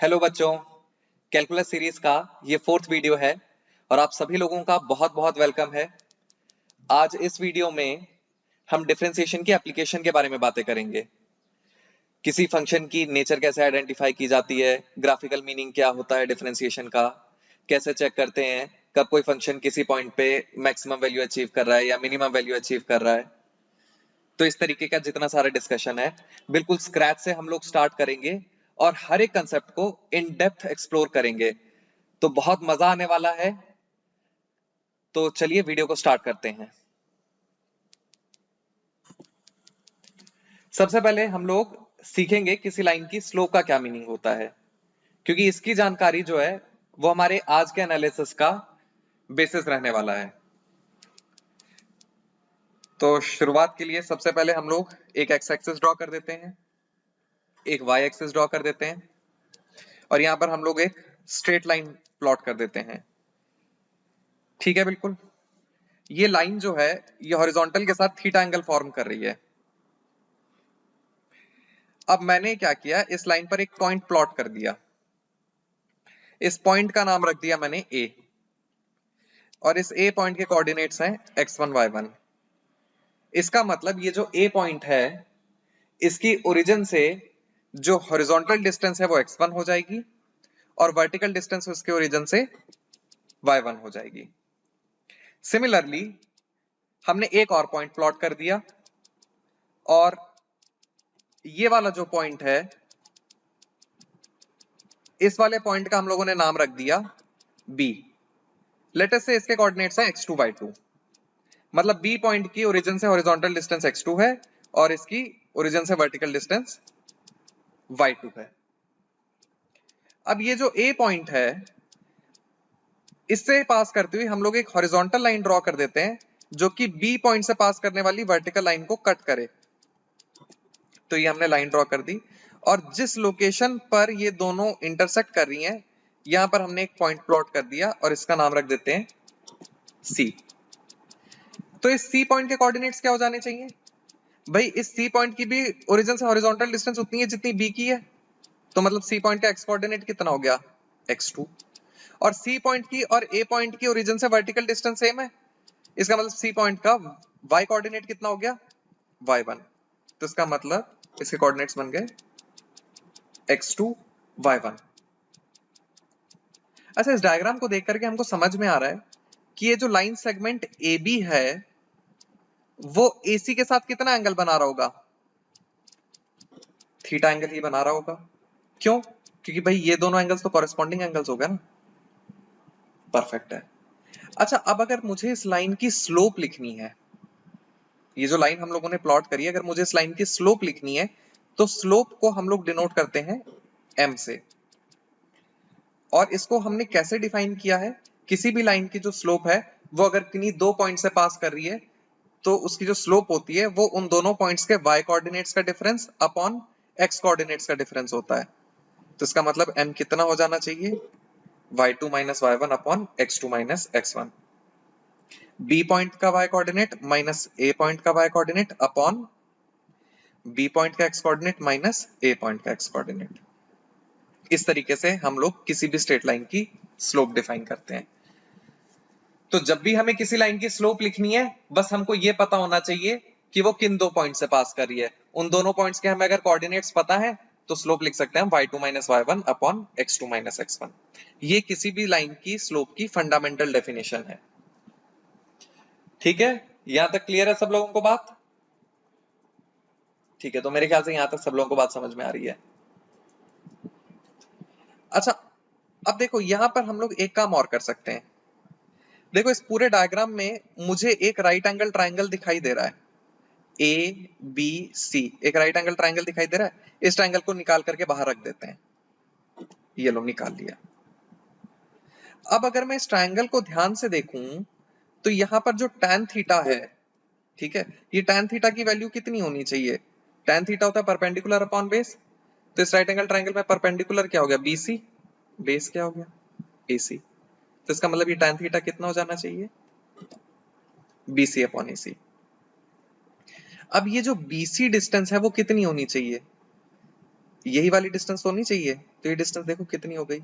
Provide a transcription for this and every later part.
Hello बच्चों, calculus series का ये फोर्थ वीडियो है और आप सभी लोगों का बहुत बहुत वेलकम है। आज इस वीडियो में हम डिफरेंशिएशन की एप्लीकेशन के बारे में बातें करेंगे। किसी फंक्शन की नेचर कैसे आइडेंटिफाई की जाती है, ग्राफिकल मीनिंग क्या होता है डिफरेंशिएशन का, कैसे चेक करते हैं कब कोई फंक्शन किसी पॉइंट पे मैक्सिमम वैल्यू अचीव कर रहा है या मिनिमम वैल्यू अचीव कर रहा है। तो इस तरीके का जितना सारा डिस्कशन है बिल्कुल स्क्रैच से हम लोग स्टार्ट करेंगे और हर एक कंसेप्ट को इन डेप्थ एक्सप्लोर करेंगे। तो बहुत मजा आने वाला है। तो चलिए वीडियो को स्टार्ट करते हैं। सबसे पहले हम लोग सीखेंगे किसी लाइन की स्लोप का क्या मीनिंग होता है, क्योंकि इसकी जानकारी जो है वो हमारे आज के एनालिसिस का बेसिस रहने वाला है। तो शुरुआत के लिए सबसे पहले हम लोग एक एक्स एक्सिस ड्रॉ कर देते हैं, एक वाई एक्सिस ड्रॉ कर देते हैं और यहां पर हम लोग एक स्ट्रेट लाइन प्लॉट कर देते हैं। ठीक है, बिल्कुल। ये लाइन जो है ये हॉरिजॉन्टल के साथ थीटा एंगल फॉर्म कर रही है। अब मैंने क्या किया, इस लाइन पर एक पॉइंट प्लॉट कर दिया। इस पॉइंट का नाम रख दिया मैंने ए और इस ए पॉइंट के कोऑर्डिनेट्स हैं x1 y1। इसका मतलब ये जो ए पॉइंट है इसकी ओरिजिन से जो हॉरिजॉन्टल डिस्टेंस है वो x1 हो जाएगी और वर्टिकल डिस्टेंस उसके ओरिजिन से y1 हो जाएगी। सिमिलरली हमने एक और पॉइंट प्लॉट कर दिया और ये वाला जो पॉइंट है इस वाले पॉइंट का हम लोगों ने नाम रख दिया b। लेट अस से इसके कोऑर्डिनेट्स हैं x2 y2। मतलब b पॉइंट की ओरिजिन से हॉरिजॉन्टल डिस्टेंस x2 है और इसकी ओरिजिन से वर्टिकल डिस्टेंस y2 है। अब ये जो a पॉइंट है इससे पास करते हुए हम लोग एक हॉरिजॉन्टल लाइन ड्रॉ कर देते हैं जो कि b पॉइंट से पास करने वाली वर्टिकल लाइन को कट करे। तो ये हमने लाइन ड्रॉ कर दी और जिस लोकेशन पर ये दोनों इंटरसेक्ट कर रही हैं यहां पर हमने एक पॉइंट प्लॉट कर दिया और इसका नाम रख देते हैं c। तो इस c पॉइंट के कोऑर्डिनेट्स क्या हो जाने चाहिए भाई? इस c पॉइंट की भी ओरिजिन से हॉरिजॉन्टल डिस्टेंस उतनी है जितनी b की है। तो मतलब c पॉइंट का x कोऑर्डिनेट कितना हो गया? x2। और c पॉइंट की और a पॉइंट की ओरिजिन से वर्टिकल डिस्टेंस सेम है। इसका मतलब c पॉइंट का y कोऑर्डिनेट कितना हो गया? y1। तो इसका मतलब इसके कोऑर्डिनेट्स बन गए x2 y1। अच्छा, इस डायग्राम को देख करके हमको समझ में आ रहा है कि ये जो लाइन सेगमेंट AB है वो AC के साथ कितना एंगल बना रहा होगा? थीटा एंगल ही बना रहा होगा। क्यों? क्योंकि भाई ये दोनों एंगल्स तो कॉरेस्पॉन्डिंग एंगल्स हो गए ना। परफेक्ट है। अच्छा, अब अगर मुझे इस लाइन की स्लोप लिखनी है, ये जो लाइन हम लोगों ने प्लॉट करी है, अगर मुझे इस लाइन की स्लोप लिखनी है तो स्लोप को हम लोग डिनोट करते हैं m से। और इसको हमने कैसे डिफाइन किया है? किसी भी लाइन की जो स्लोप है वो अगर किन्हीं दो पॉइंट से पास कर रही है तो उसकी जो स्लोप होती है वो उन दोनों पॉइंट्स के y कोऑर्डिनेट्स का डिफरेंस अपॉन x कोऑर्डिनेट्स का डिफरेंस होता है। तो इसका मतलब m कितना हो जाना चाहिए? y2 minus y1 upon x2 minus x1। b point का y coordinate minus a point का y coordinate upon b point का x coordinate minus a point का x कोऑर्डिनेट। इस तरीके से हम लोग किसी भी स्ट्रेट लाइन की स्लोप डिफाइन करते हैं। तो जब भी हमें किसी लाइन की स्लोप लिखनी है बस हमको ये पता होना चाहिए कि वो किन दो पॉइंट से पास कर रही है। उन दोनों पॉइंट्स के हमें अगर कोऑर्डिनेट्स पता है तो स्लोप लिख सकते हैं हम y2 minus y1 upon x2 minus x1। ये किसी भी लाइन की स्लोप की फंडामेंटल डेफिनेशन है। ठीक है, यहां तक क्लियर है सब लोगों को बात? ठीक है, तो मेरे ख्याल से यहां तक सब लोगों को बात समझ में आ रही है। अच्छा, अब देखो यहां पर हम लोग एक काम और कर सकते हैं। देखो इस पूरे डायग्राम में मुझे एक राइट एंगल ट्राइंगल दिखाई दे रहा है, ए बी सी। एक राइट एंगल ट्राइंगल दिखाई दे रहा है। इस ट्राइंगल को निकाल करके बाहर रख देते हैं। ये लो, निकाल लिया। अब अगर मैं इस ट्राइंगल को ध्यान से देखूं तो यहां पर जो tan थीटा है, ठीक है, ये tan थीटा की वैल्यू कितनी होनी चाहिए? tan थीटा होता है परपेंडिकुलर अपॉन बेस। तो इस राइट एंगल ट्राइंगल में परपेंडिकुलर क्या हो गया? BC। बेस क्या हो गया? AC। तो इसका मतलब ये tan थीटा कितना हो जाना चाहिए? BC upon AC। अब ये जो BC डिस्टेंस है वो कितनी होनी चाहिए? यही वाली डिस्टेंस होनी चाहिए, तो ये डिस्टेंस देखो कितनी हो गई,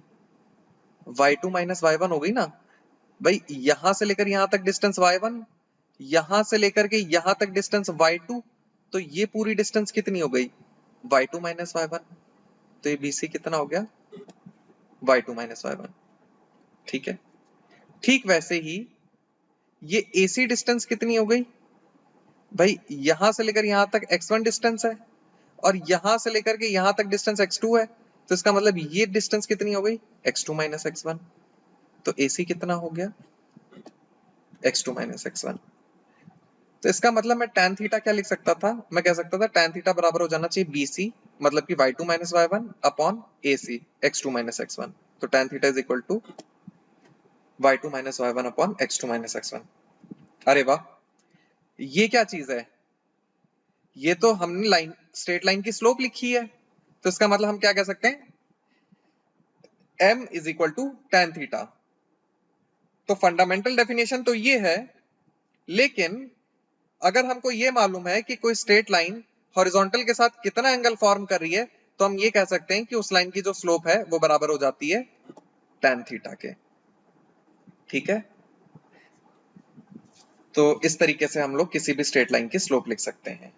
y2 माइनस y1 हो गई ना भाई। यहां से लेकर यहां तक डिस्टेंस y1, यहां से लेकर के यहां तक डिस्टेंस y2, तो ये पूरी डिस्टेंस कितनी हो गई, y2 माइनस y1। तो ये BC कितना हो गया, y2 माइनस y1। ठीक है, ठीक वैसे ही ये AC डिस्टेंस कितनी हो गई भाई, यहां से लेकर यहां तक x1 डिस्टेंस है और यहां से लेकर के यहां तक डिस्टेंस x2 है, तो इसका मतलब ये डिस्टेंस कितनी हो गई, x2 माइनस x1। तो AC कितना हो गया, x2 माइनस x1। तो इसका मतलब मैं tan थीटा क्या लिख सकता था, मैं कह सकता था tan थीटा बराबर हो जाना चाहिए BC, मतलब कि y2 minus y1 upon AC x2 minus x1। तो tan theta is equal to y2 minus y1 upon x2 minus x1। अरे वाह, ये क्या चीज है, ये तो हमने लाइन, स्ट्रेट लाइन की स्लोप लिखी है, तो इसका मतलब हम क्या कह सकते हैं, m is equal to tan theta. तो फंडामेंटल डेफिनेशन तो ये है, लेकिन अगर हमको ये मालूम है कि कोई स्ट्रेट लाइन हॉरिजॉन्टल के साथ कितना एंगल फॉर्म कर रही है, तो हम ये कह सकते हैं कि उस लाइन की जो स्लोप है वो बराबर हो जाती है tan थीटा के। ठीक है, तो इस तरीके से हम लोग किसी भी स्ट्रेट लाइन की स्लोप लिख सकते हैं।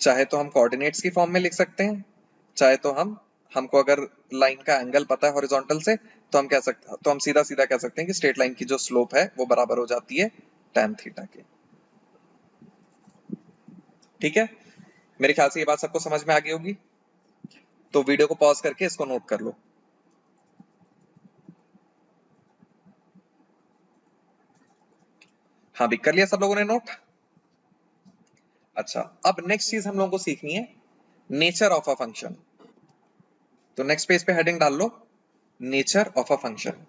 चाहे तो हम कोऑर्डिनेट्स की फॉर्म में लिख सकते हैं, चाहे तो हमको अगर लाइन का एंगल पता है हॉरिजॉन्टल से, तो हम कह सकते, तो हम सीधा सीधा कह सकते हैं कि स्ट्रेट लाइन की जो स्लोप है वो बराबर हो जाती है tan थीटा के। ठीक है, मेरे ख्याल से ये बात सबको समझ में आ गई होगी, तो वीडियो को पॉज करके इसको नोट कर लो। हाँ भी कर लिया सब लोगों ने नोट। अच्छा, अब नेक्स्ट चीज हम लोगों को सीखनी है नेचर ऑफ अ फंक्शन। तो नेक्स्ट पेज पे हेडिंग डाल लो, nature of a function.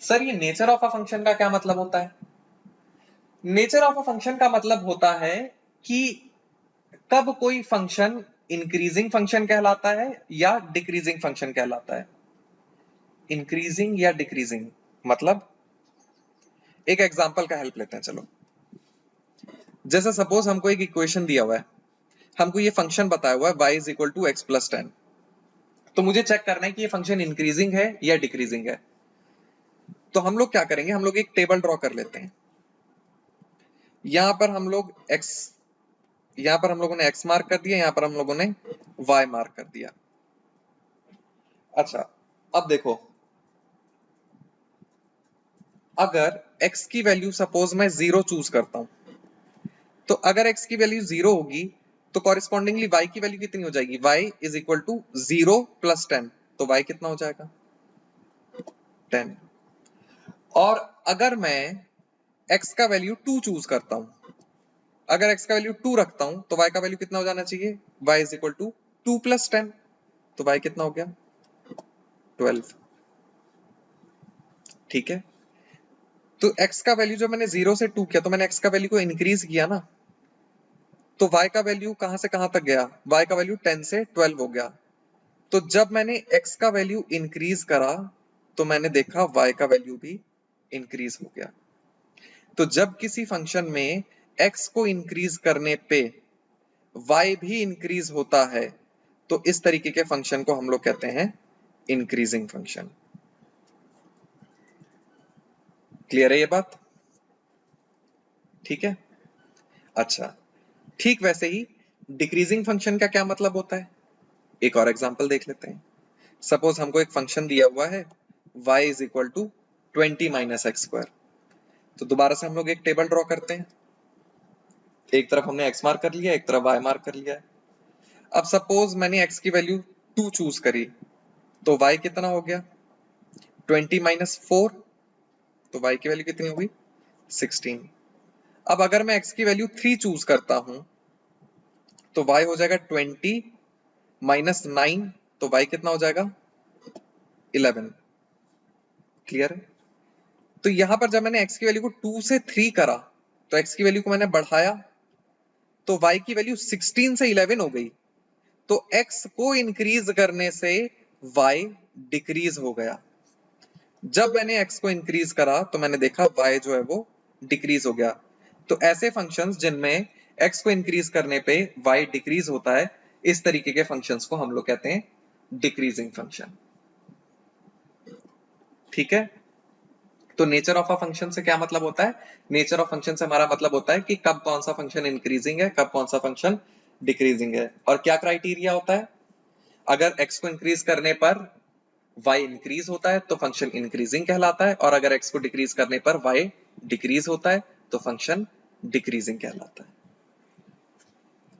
Sir ये नेचर ऑफ अ फंक्शन का क्या मतलब होता है, नेचर ऑफ अ फंक्शन का मतलब होता है कि कब कोई फंक्शन इंक्रीजिंग फंक्शन कहलाता है या डिक्रीजिंग फंक्शन कहलाता है। इंक्रीजिंग या डिक्रीजिंग मतलब, एक एग्जांपल का हेल्प लेते हैं चलो। जैसे सपोज हमको एक इक्वेशन दिया हुआ है, हमको ये फंक्शन बताया हुआ है y is equal to x plus 10, तो मुझे चेक करना है कि ये फंक्शन इंक्रीजिंग है या डिक्रीजिंग है। तो हम लोग क्या करेंगे, हम लोग एक टेबल ड्रॉ कर लेते हैं। यहां पर हम लोग x, यहां पर हम लोगों ने x मार्क कर दिया, यहां पर हम लोगों ने y मार्क कर दिया। अच्छा, अब देखो, अगर x की वैल्यू सपोज मैं 0 चूज करता हूं, तो अगर x की वैल्यू 0 होगी तो कॉरिस्पॉन्डिंगली y की वैल्यू कितनी हो जाएगी, y is equal to 0 plus 10, तो y कितना हो जाएगा 10। और अगर मैं x का वैल्यू 2 चूज करता हूं, अगर x का वैल्यू 2 रखता हूं, तो y का वैल्यू कितना हो जाना चाहिए, y is equal to 2 plus 10, तो y कितना हो गया 12। ठीक है, तो x का वैल्यू जब मैंने 0 से 2 किया, तो मैंने x का वैल्यू को इंक्रीज किया ना, तो y का वैल्यू कहां से कहां तक गया, y का वैल्यू 10 से 12 हो गया। तो जब मैंने x का वैल्यू इंक्रीज करा, तो मैंने देखा y का वैल्यू भी इंक्रीज हो गया। तो जब किसी फंक्शन में x को इंक्रीज करने पे y भी इंक्रीज होता है, तो इस तरीके के फंक्शन को हम लोग कहते हैं इंक्रीजिंग फंक्शन। क्लियर है ये बात, ठीक है। अच्छा, ठीक वैसे ही डिक्रीजिंग फंक्शन का क्या मतलब होता है, एक और एग्जांपल देख लेते हैं। सपोज हमको एक फंक्शन दिया हुआ है y is equal to 20 minus x square. तो दोबारा से हम लोग एक टेबल ड्रॉ करते हैं, एक तरफ हमने x मार्क कर लिया, एक तरफ y मार्क कर लिया है। अब सपोज मैंने x की वैल्यू 2 चूज करी, तो y कितना हो गया 20 माइनस 4, तो y की वैल्यू कितनी होगी 16। अब अगर मैं x की वैल्यू 3 चूज करता हूं, तो y हो जाएगा 20 माइनस 9, तो y कितना हो जाएगा 11। क्लियर है, तो यहां पर जब मैंने x की वैल्यू को 2 से 3 करा, तो x की वैल्यू को मैंने बढ़ाया, तो y की वैल्यू 16 से 11 हो गई। तो x को इंक्रीज करने से y डिक्रीज हो गया। जब मैंने x को इंक्रीज करा, तो मैंने देखा y जो है वो डिक्रीज हो गया। तो ऐसे फंक्शंस जिनमें x को इंक्रीज करने पे y डिक्रीज होता है, इस तरीके के फंक्शंस को हम लोग कहते हैं डिक्रीजिंग फंक्शन। ठीक है, तो नेचर ऑफ अ फंक्शन से क्या मतलब होता है? नेचर ऑफ फंक्शन से हमारा मतलब होता है कि कब कौन सा फंक्शन इंक्रीजिंग है, कब कौन सा फंक्शन डिक्रीजिंग है, और क्या क्राइटेरिया होता है? अगर x को इंक्रीज करने पर y इंक्रीज होता है तो फंक्शन इंक्रीजिंग कहलाता है, और अगर x को डिक्रीज करने पर y डिक्रीज होता है तो फंक्शन डिक्रीजिंग कहलाता है।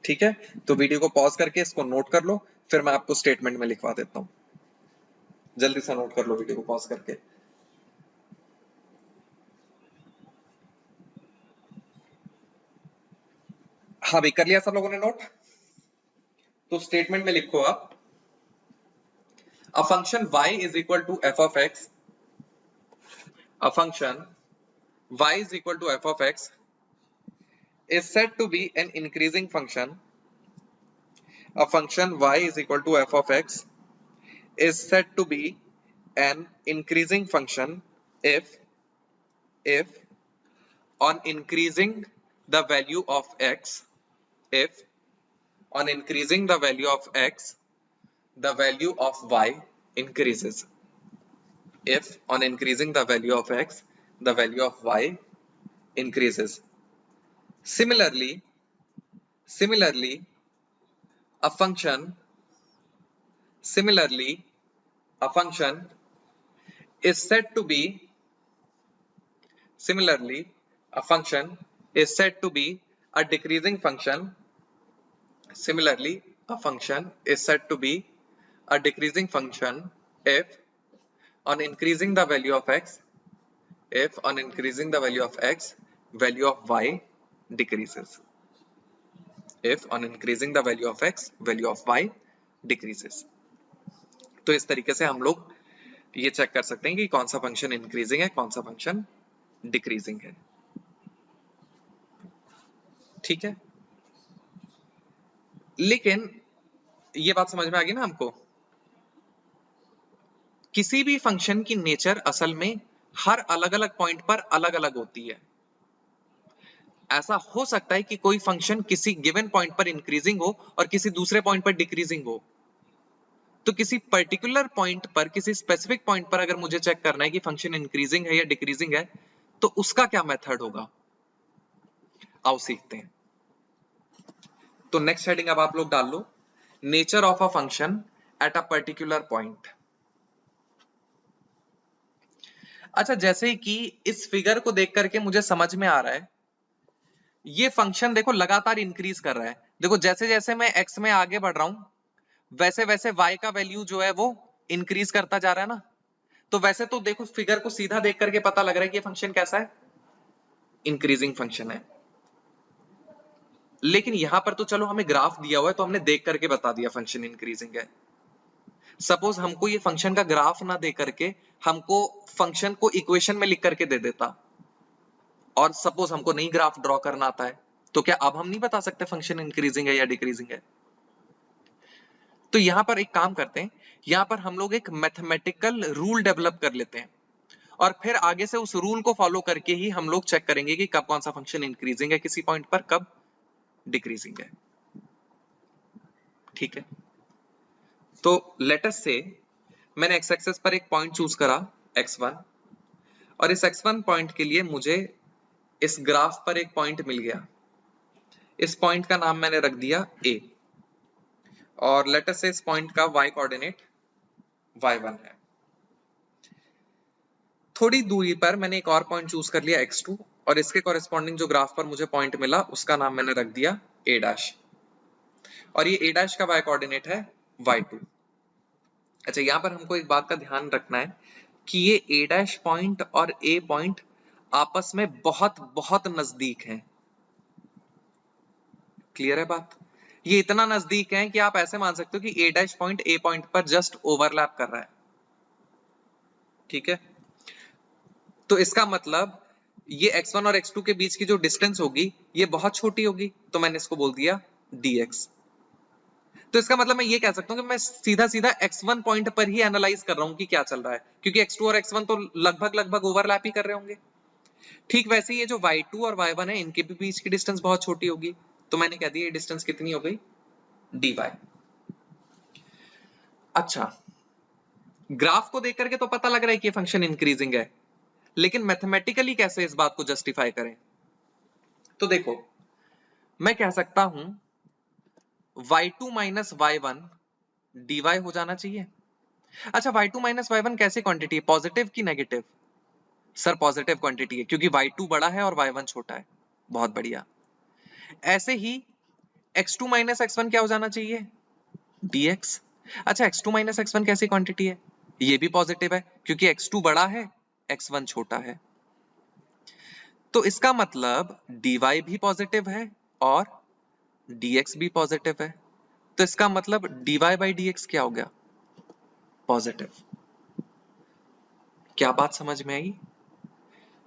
ठीक है, तो वीडियो को पॉज करके इसको नोट कर लो, फिर मैं आपको स्टेटमेंट में लिखवा देता हूं। जल्दी से नोट कर लो वीडियो को पॉज करके। हाँ भाई, कर लिया सब लोगों ने नोट? तो स्टेटमेंट में लिखो आप, a function y is equal to f of x, a function y is equal to f of x is said to be an increasing function. A function y is equal to f of x is said to be an increasing function if on increasing the value of x, if on increasing the value of x, the value of y increases. If on increasing the value of x, the value of y increases. Similarly, a function is said to be a decreasing function. Similarly, a function is said to be a decreasing function if on increasing the value of x, value of y decreases. If on increasing the value of x, value of y decreases. तो इस तरीके से हम लोग ये check कर सकते हैं कि कौन सा फंक्शन इंक्रीजिंग है, कौन सा फंक्शन डिक्रीजिंग है। ठीक है, लेकिन ये बात समझ में आ गई ना हमको? किसी भी फंक्शन की नेचर असल में हर अलग अलग पॉइंट पर अलग अलग होती है। ऐसा हो सकता है कि कोई फंक्शन किसी गिवन पॉइंट पर इंक्रीजिंग हो और किसी दूसरे पॉइंट पर डिक्रीजिंग हो। तो किसी पर्टिकुलर पॉइंट पर, किसी स्पेसिफिक पॉइंट पर अगर मुझे चेक करना है कि फंक्शन इंक्रीजिंग है या डिक्रीजिंग है, तो उसका क्या मेथड होगा, आओ सीखते हैं। तो नेक्स्ट हेडिंग अब आप लोग डाल लो, nature of a function at a particular point. अच्छा, जैसे कि इस फिगर को देख करके मुझे समझ में आ रहा है ये फंक्शन देखो लगातार इंक्रीज कर रहा है। देखो जैसे जैसे मैं x में आगे बढ़ रहा हूं वैसे वैसे y का वैल्यू जो है वो इंक्रीज करता जा रहा है ना। तो वैसे तो देखो फिगर को सीधा देख करके पता लग रहा है कि ये फंक्शन कैसा है, इंक्रीजिंग फंक्शन है। लेकिन यहां पर तो चलो हमें ग्राफ दिया हुआ है तो हमने देख करके बता दिया फंक्शन इंक्रीजिंग है। सपोज हमको ये फंक्शन का ग्राफ ना दे करके हमको फंक्शन को इक्वेशन में लिख करके दे देता, और सपोज हमको नहीं ग्राफ ड्रॉ करना आता है, तो क्या अब हम नहीं बता सकते फंक्शन इंक्रीजिंग है या डिक्रीजिंग है? तो यहां पर एक काम करते हैं, यहां पर हम लोग एक मैथमेटिकल रूल डेवलप कर लेते हैं और फिर आगे से उस रूल को फॉलो करके ही हम लोग चेक करेंगे कि कब कौन सा फंक्शन इंक्रीजिंग है किसी पॉइंट पर, कब डिक्रीजिंग है। ठीक है, तो लेट अस से मैंने एक्स एक्सेस पर एक पॉइंट चूज करा x1, और इस x1 पॉइंट के लिए मुझे इस ग्राफ पर एक पॉइंट मिल गया। इस पॉइंट का नाम मैंने रख दिया a, और लेट अस से इस पॉइंट का y कोऑर्डिनेट y1 है। थोड़ी दूरी पर मैंने एक और पॉइंट चूज कर लिया x2, और इसके कॉरेस्पॉन्डिंग जो ग्राफ पर मुझे पॉइंट मिला उसका नाम मैंने रख दिया a', और ये a' का y कोऑर्डिनेट है y2। अच्छा, यहां पर हमको एक बात का ध्यान रखना है कि ये a' पॉइंट और a पॉइंट आपस में बहुत बहुत नजदीक हैं। क्लियर है बात? ये इतना नजदीक है कि आप ऐसे मान सकते हो कि a' पॉइंट a पॉइंट पर जस्ट ओवरलैप कर रहा है। ठीक है, तो इसका मतलब ये x1 और x2 के बीच की जो डिस्टेंस होगी ये बहुत छोटी होगी, तो मैंने इसको बोल दिया dx। तो इसका मतलब मैं ये कह सकता हूं कि मैं सीधा सीधा x1 पॉइंट पर ही एनालाइज कर रहा हूं कि क्या चल रहा है, क्योंकि x2 और x1 तो लगभग ओवरलैप ही कर रहे होंगे। ठीक वैसे ही ये जो y2 और y1 है इनके भी बीच की डिस्टेंस बहुत छोटी होगी, तो मैंने कह दिया ये डिस्टेंस कितनी हो गई, dy। अच्छा, ग्राफ को देख करके तो पता लग रहा है कि ये फंक्शन इंक्रीजिंग है, लेकिन मैथमेटिकली कैसे इस बात को जस्टिफाई करें? तो देखो, मैं कह सकता हूं y2 माइनस y1 dy हो जाना चाहिए। अच्छा, y2 माइनस y1 कैसी क्वांटिटी है, पॉजिटिव की नेगेटिव? सर पॉजिटिव क्वांटिटी है, क्योंकि y2 बड़ा है और y1 छोटा है। बहुत बढ़िया। ऐसे ही x2 माइनस x1 क्या हो जाना चाहिए, dx। अच्छा, x2 माइनस x1 कैसी क्वांटिटी है, ये भी पॉजिटिव है, क्योंकि x2 बड़ा है, x1 छोटा है। तो इसका मतलब dy भी पॉजिटिव है और dx भी पॉजिटिव है। तो इसका मतलब dy बाई dx क्या हो गया, पॉजिटिव। क्या बात समझ में आई?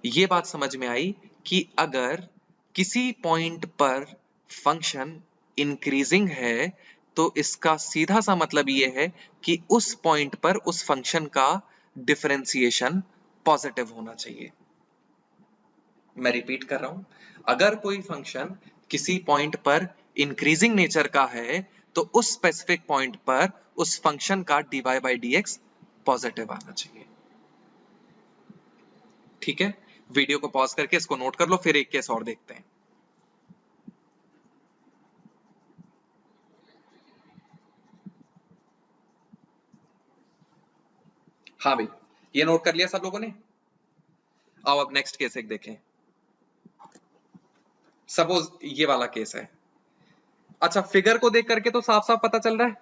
ये बात समझ में आई कि अगर किसी पॉइंट पर फंक्शन इंक्रीजिंग है तो इसका सीधा सा मतलब ये है कि उस पॉइंट पर उस फंक्शन का डिफरेंशिएशन पॉजिटिव होना चाहिए। मैं रिपीट कर रहा हूं, अगर कोई फंक्शन किसी पॉइंट पर इंक्रीजिंग नेचर का है तो उस स्पेसिफिक पॉइंट पर उस फंक्शन का dy बाई dx पॉजिटिव आना चाहिए। ठीक है, वीडियो को पॉज करके इसको नोट कर लो, फिर एक केस और देखते हैं। हाँ भाई, ये नोट कर लिया सब लोगों ने? आओ अब नेक्स्ट केस एक देखें। सपोज ये वाला केस है। अच्छा, फिगर को देख करके तो साफ साफ पता चल रहा है,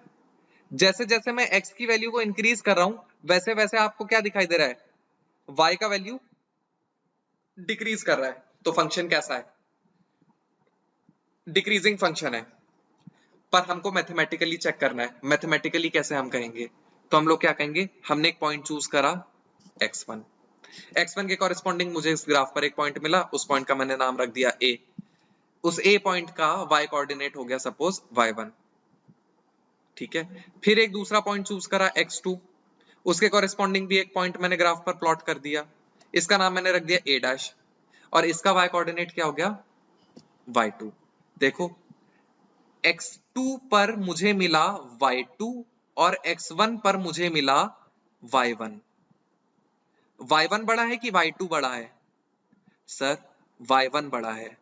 जैसे जैसे मैं x की वैल्यू को इंक्रीज कर रहा हूं वैसे वैसे आपको क्या दिखाई दे रहा है, y का वैल्यू डिक्रीज कर रहा है। तो फंक्शन कैसा है, डिक्रीजिंग फंक्शन है। पर हमको मैथमेटिकली चेक करना है। मैथमेटिकली कैसे हम कहेंगे, तो हम लोग क्या कहेंगे, हमने एक पॉइंट चूज करा x1, x1 के कॉरेस्पॉन्डिंग मुझे इस ग्राफ पर एक पॉइंट मिला, उस पॉइंट का मैंने नाम रख दिया a। उस a पॉइंट का y कोऑर्डिनेट हो गया सपोज y1। ठीक है, फिर एक दूसरा पॉइंट चूज करा x2, उसके कॉरेस्पॉन्डिंग भी एक पॉइंट मैंने ग्राफ पर प्लॉट कर दिया, इसका नाम मैंने रख दिया a डैश, और इसका y कोऑर्डिनेट क्या हो गया, y2। देखो, x2 पर मुझे मिला y2 और x1 पर मुझे मिला y1। y1 बड़ा है कि y2 बड़ा है? सर y1 बड़ा है।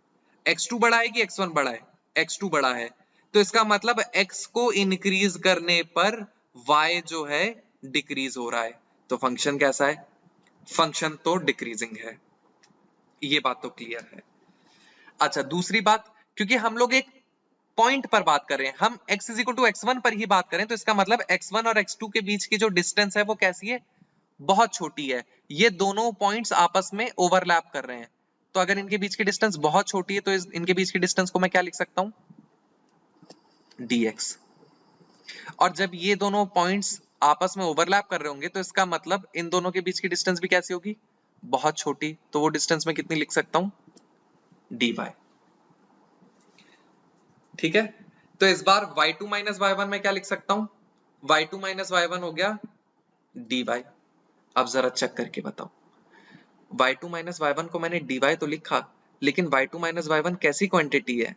x2 बड़ा है कि x1 बड़ा है? x2 बड़ा है। तो इसका मतलब x को इंक्रीज करने पर y जो है डिक्रीज हो रहा है। तो फंक्शन कैसा है, फंक्शन तो डिक्रीजिंग है। ये बात तो क्लियर है। अच्छा, दूसरी बात, क्योंकि हम लोग एक पॉइंट पर बात कर रहे हैं, हम x is equal to x1 पर ही बात करें, तो इसका मतलब x1 और x2 के बीच की जो डिस्टेंस है वो कैसी है, बहुत छोटी है। ये दोनों पॉइंट्स आपस में ओवरलैप कर रहे हैं। तो अगर इनके बीच की डिस्टेंस बहुत छोटी है तो इनके बीच की डिस्टेंस को मैं क्या लिख सकता हूं, dx। और जब ये दोनों पॉइंट्स आपस में ओवरलैप कर रहे होंगे तो इसका मतलब इन दोनों के बीच की डिस्टेंस भी कैसी होगी, बहुत छोटी। तो वो डिस्टेंस मैं कितनी लिख सकता हूं, dy। ठीक है, तो इस बार y2 माइनस y1 में क्या लिख सकता हूं, y2 माइनस y1 हो गया dy। अब जरा चेक करके बताओ, y2 माइनस y1 को मैंने dy तो लिखा, लेकिन y2 माइनस y1 कैसी क्वांटिटी है,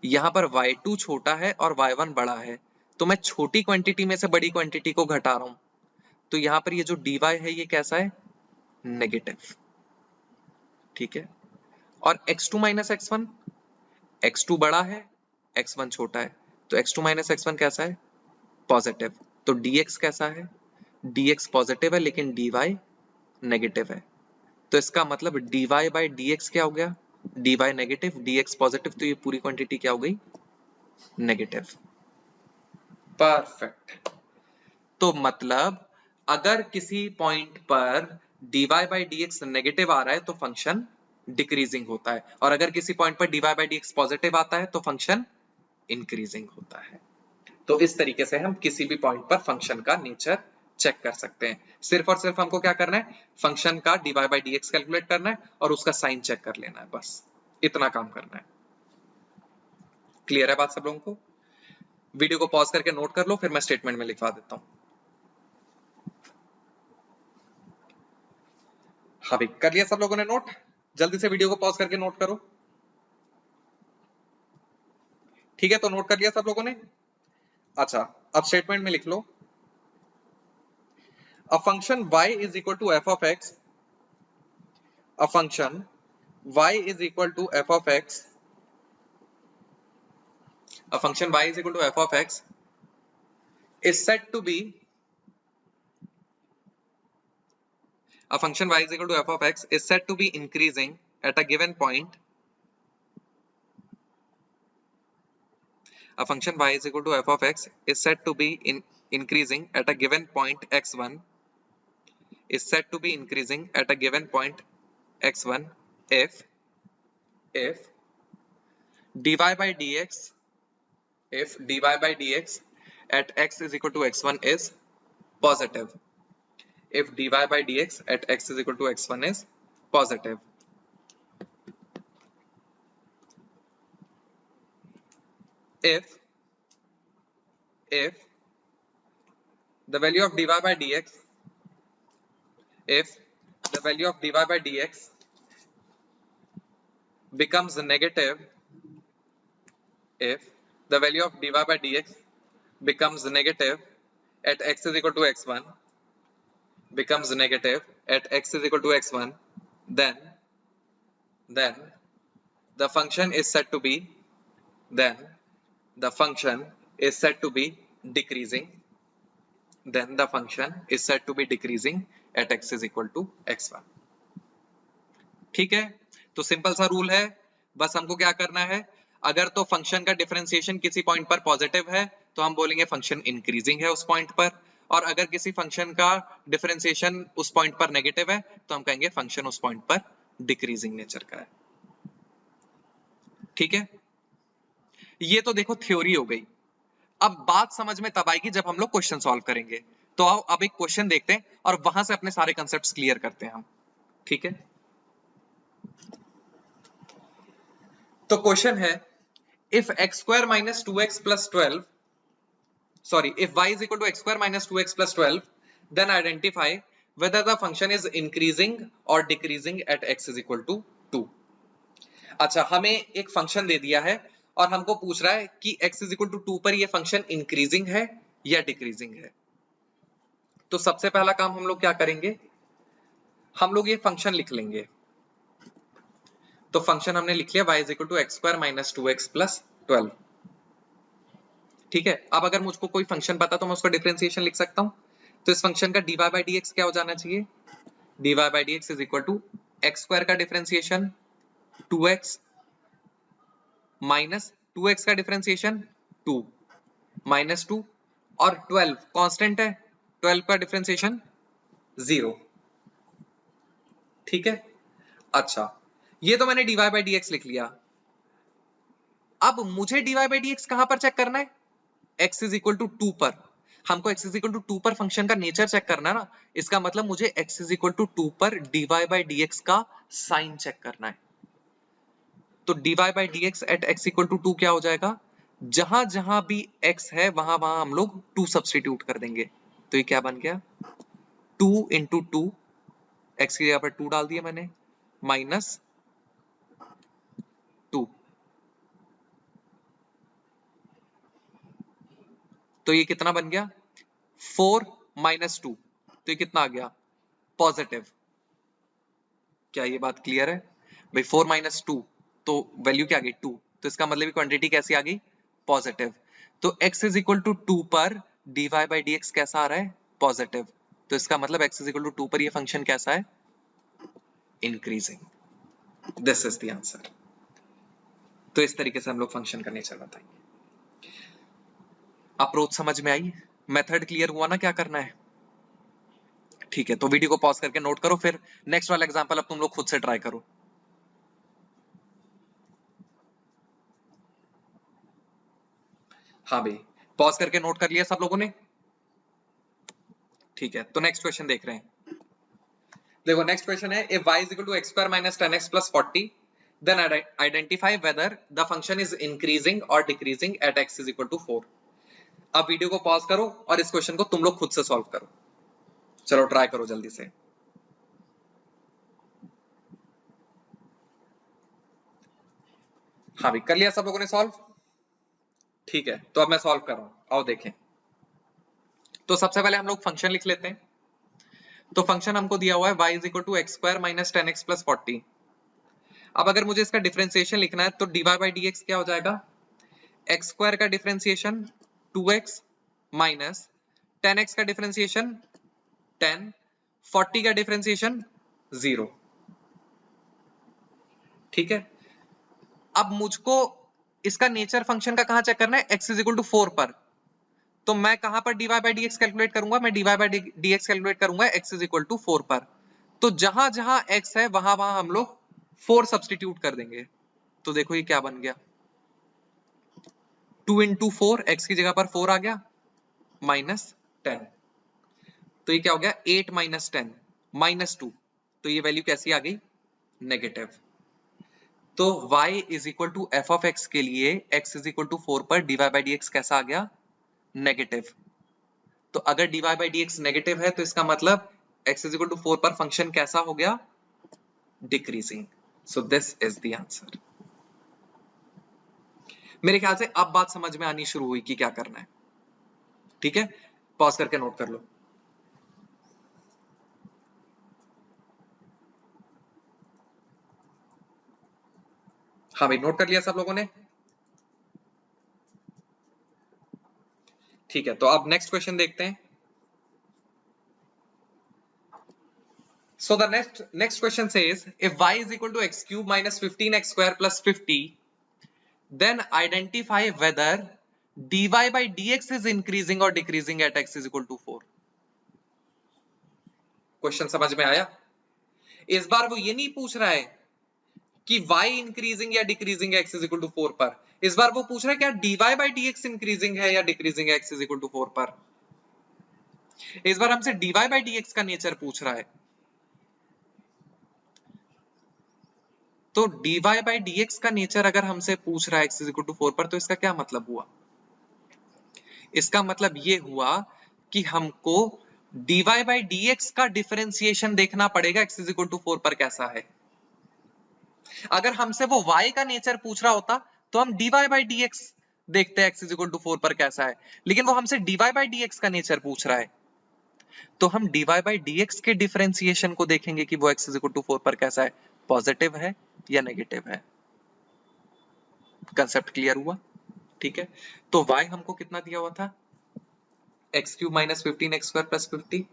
यहां पर y2 छोटा है और y1 बड़ा है, तो मैं छोटी क्वांटिटी में से बड़ी क्वांटिटी को घटा रहा हूं। तो यहां पर ये जो dy है ये कैसा है, नेगेटिव। ठीक है, और x2 माइनस x1, x2 बड़ा है, x1 छोटा है, तो x2 माइनस x1 कैसा है, पॉजिटिव। तो dx कैसा है, dx पॉजिटिव है लेकिन dy नेगेटिव है। तो इसका मतलब dy बाई dx क्या हो गया, dy नेगेटिव, dx पॉजिटिव, तो ये पूरी क्वांटिटी क्या हो गई, नेगेटिव। परफेक्ट। तो मतलब अगर किसी पॉइंट पर dy बाई dx नेगेटिव आ रहा है तो फंक्शन डिक्रीजिंग होता है, और अगर किसी पॉइंट पर dy बाई dx पॉजिटिव आता है तो फंक्शन इंक्रीजिंग होता है। तो इस तरीके से हम किसी भी पॉइंट पर फंक्शन का नेचर चेक कर सकते हैं। सिर्फ और सिर्फ हमको क्या करना है, फंक्शन का dy बाई dx कैलकुलेट करना है और उसका साइन चेक कर लेना है, बस इतना काम करना है। क्लियर है बात सब लोगों को? वीडियो को पॉज करके नोट कर लो, फिर मैं स्टेटमेंट में लिखवा देता हूं। हाँ भाई, कर लिया सब लोगों ने नोट? जल्दी से वीडियो को पॉज करके नोट करो। ठीक है, तो नोट कर लिया सब लोगों ने? अच्छा, अब स्टेटमेंट में लिख लो, a function y is equal to F of x, a function y is equal to F of X, a function y is equal to f of x is said to be, a function y is equal to f of x is said to be increasing at a given point, a function y is equal to f of x is said to be increasing at a given point x1, is said to be increasing at a given point x1 if dy by dx, if dy by dx at x is equal to x1 is positive, if dy by dx at x is equal to x1 is positive, if the value of dy by dx, if the value of dy by dx becomes negative, if the value of dy by dx becomes negative at x is equal to x1, becomes negative at x is equal to x1, then the function is said to be, then the function is said to be decreasing, then the function is said to be decreasing at x is equal to x1. ठीक है, तो simple सा rule है, बस हमको क्या करना है, अगर तो फंक्शन का डिफरेंशिएशन किसी पॉइंट पर पॉजिटिव है तो हम बोलेंगे फंक्शन इंक्रीजिंग है उस पॉइंट पर, और अगर किसी फंक्शन का डिफरेंशिएशन उस पॉइंट पर नेगेटिव है तो हम कहेंगे फंक्शन उस पॉइंट पर डिक्रीजिंग नेचर का है। ठीक है, ये तो देखो थ्योरी हो गई। अब बात समझ में तब आएगी जब हम लोग क्वेश्चन सॉल्व करेंगे। तो आओ अब एक क्वेश्चन देखते हैं और वहां से अपने सारे कंसेप्ट्स क्लियर करते हैं हम। ठीक है, तो क्वेश्चन है, if x square minus 2x plus 12, sorry, if y is equal to x square minus 2x plus 12, then identify whether the function is increasing or decreasing at x is equal to 2. अच्छा, हमें एक function दे दिया है और हमको पूछ रहा है कि x is equal to 2 पर ये फंक्शन इंक्रीजिंग है या डिक्रीजिंग है। तो सबसे पहला काम हम लोग क्या करेंगे, हम लोग ये फंक्शन लिख लेंगे। तो फंक्शन हमने लिख लिया y is equal to x square minus 2x plus 12। ठीक है, अब अगर मुझको कोई फंक्शन पता तो मैं उसका डिफरेंशिएशन लिख सकता हूं। तो इस फंक्शन का dy by dx क्या हो जाना चाहिए, dy by dx is equal to x square का डिफरेंशिएशन 2x माइनस 2x का डिफरेंशिएशन 2 माइनस 2 और 12 कांस्टेंट है, 12 का डिफरेंशिएशन 0। ठीक है, अच्छा ये तो मैंने dy by dx लिख लिया। अब मुझे dy by dx कहां पर चेक करना है, x is equal to 2 पर। हमको x is equal to 2 पर फंक्शन का नेचर चेक करना है ना, इसका मतलब मुझे x is equal to 2 पर dy by dx का साइन चेक करना है। तो dy by dx at x equal to 2 क्या हो जाएगा, जहां जहां भी x है वहां वहां हम लोग 2 सब्स्टिट्यूट कर देंगे। तो ये क्या बन गया, 2 इंटू 2, x की जगह पर 2 डाल दिया मैंने, माइनस 2। तो ये कितना बन गया, 4 माइनस 2, तो ये कितना आ गया, पॉजिटिव। क्या ये बात क्लियर है भाई, 4 माइनस 2 तो वैल्यू क्या आ गई 2, तो इसका मतलब क्वांटिटी कैसी आ गई, पॉजिटिव। तो x इज इक्वल टू 2 पर dy by dx कैसा आ रहा है, पॉजिटिव। तो इसका मतलब x इज इक्वल टू 2 पर ये फंक्शन कैसा है, increasing. This is the answer. तो इस तरीके से हम लोग फंक्शन का नेचर बताएंगे। अप्रोच समझ में आई, मेथड क्लियर हुआ ना क्या करना है। ठीक है, तो वीडियो को पॉज करके नोट करो, फिर नेक्स्ट वाला एग्जांपल अब तुम लोग खुद से ट्राई करो। हाँ भाई, पॉज करके नोट कर लिया सब लोगों ने। ठीक है, तो नेक्स्ट क्वेश्चन देख रहे हैं। देखो नेक्स्ट क्वेश्चन है, if y is equal to x square minus 10x plus 40, then identify whether the function is increasing or decreasing at x is equal to 4। अब वीडियो को पॉज करो और इस क्वेश्चन को तुम लोग खुद से सॉल्व करो। चलो ट्राई करो जल्दी से। हाँ भाई, कर लिया सब लोगों ने सॉल्व। ठीक है, तो अब मैं सॉल्व कर रहा हूं। आओ देखें। तो सबसे पहले हम लोग फंक्शन लिख लेते हैं। तो फंक्शन हमको दिया हुआ है y is equal to x square minus 10x plus 40। अब अगर मुझे इसका डिफरेंशिएशन लिखना है तो dy बाई डी एक्स क्या हो जाएगा, एक्स स्क्वायर का डिफरेंशिएशन 2x माइनस 10x का डिफरेंशिएशन 10, 40 का डिफरेंशिएशन 0। ठीक है, अब मुझको इसका नेचर फंक्शन का कहां चेक करना है, x इज इक्वल टू 4 पर। तो मैं कहां पर dy by D x calculate करूंगा, मैं dy by D x calculate करूंगा x इज इक्वल टू 4 पर। तो जहां जहां x है वहां वहां हम लोग 4 सब्सटीट्यूट कर देंगे। तो देखो ये क्या बन गया, 2 इंटू 4, x की जगह पर 4 आ गया, माइनस 10। तो ये क्या हो गया, 8 माइनस 10 माइनस 2। तो ये वैल्यू कैसी आ गई, नेगेटिव। तो y is equal to F of x के लिए x इज इक्वल टू 4 पर dy बाई डी एक्स कैसा आ गया, नेगेटिव। तो अगर dy by D x negative है तो इसका मतलब x इज इक्वल टू 4 पर फंक्शन कैसा हो गया, decreasing. So this is the answer. मेरे ख्याल से अब बात समझ में आनी शुरू हुई कि क्या करना है। ठीक है, पॉज करके नोट कर लो। हाँ भाई, नोट कर लिया सब लोगों ने। ठीक है, तो अब नेक्स्ट क्वेश्चन देखते हैं। So the next question says, if y is equal to x cube minus 15x square plus 50, then identify whether dy by dx is increasing or decreasing at x is equal to 4. Question समझ में आया? इस बार वो ये नहीं पूछ रहा है कि y इंक्रीजिंग या डिक्रीजिंग है x इज इक्वल टू 4 पर। इस बार वो पूछ रहा है क्या dy by dx इंक्रीजिंग है या डिक्रीजिंग है x इज इक्वल टू 4 पर। इस बार हमसे dy by dx का नेचर पूछ रहा है। तो dy by dx का नेचर अगर हमसे पूछ रहा है x इज इक्वल टू 4 पर, तो इसका क्या मतलब हुआ, इसका मतलब ये हुआ कि हमको dy by dx का डिफरेंशिएशन देखना पड़ेगा x इज इक्वल टू 4 पर कैसा है। अगर हमसे वो y का नेचर पूछ रहा होता तो हम dy by dx देखते हैं x इज इक्वल टू 4 पर कैसा है, लेकिन वो हमसे dy by dx का नेचर पूछ रहा है, तो हम dy by dx के डिफरेंशिएशन को देखेंगे कि वो x इज इक्वल टू 4 पर कैसा है, पॉजिटिव है या नेगेटिव है। कंसेप्ट क्लियर हुआ? ठीक है, तो y हमको कितना दिया हुआ था, x cube minus 15x square plus 50।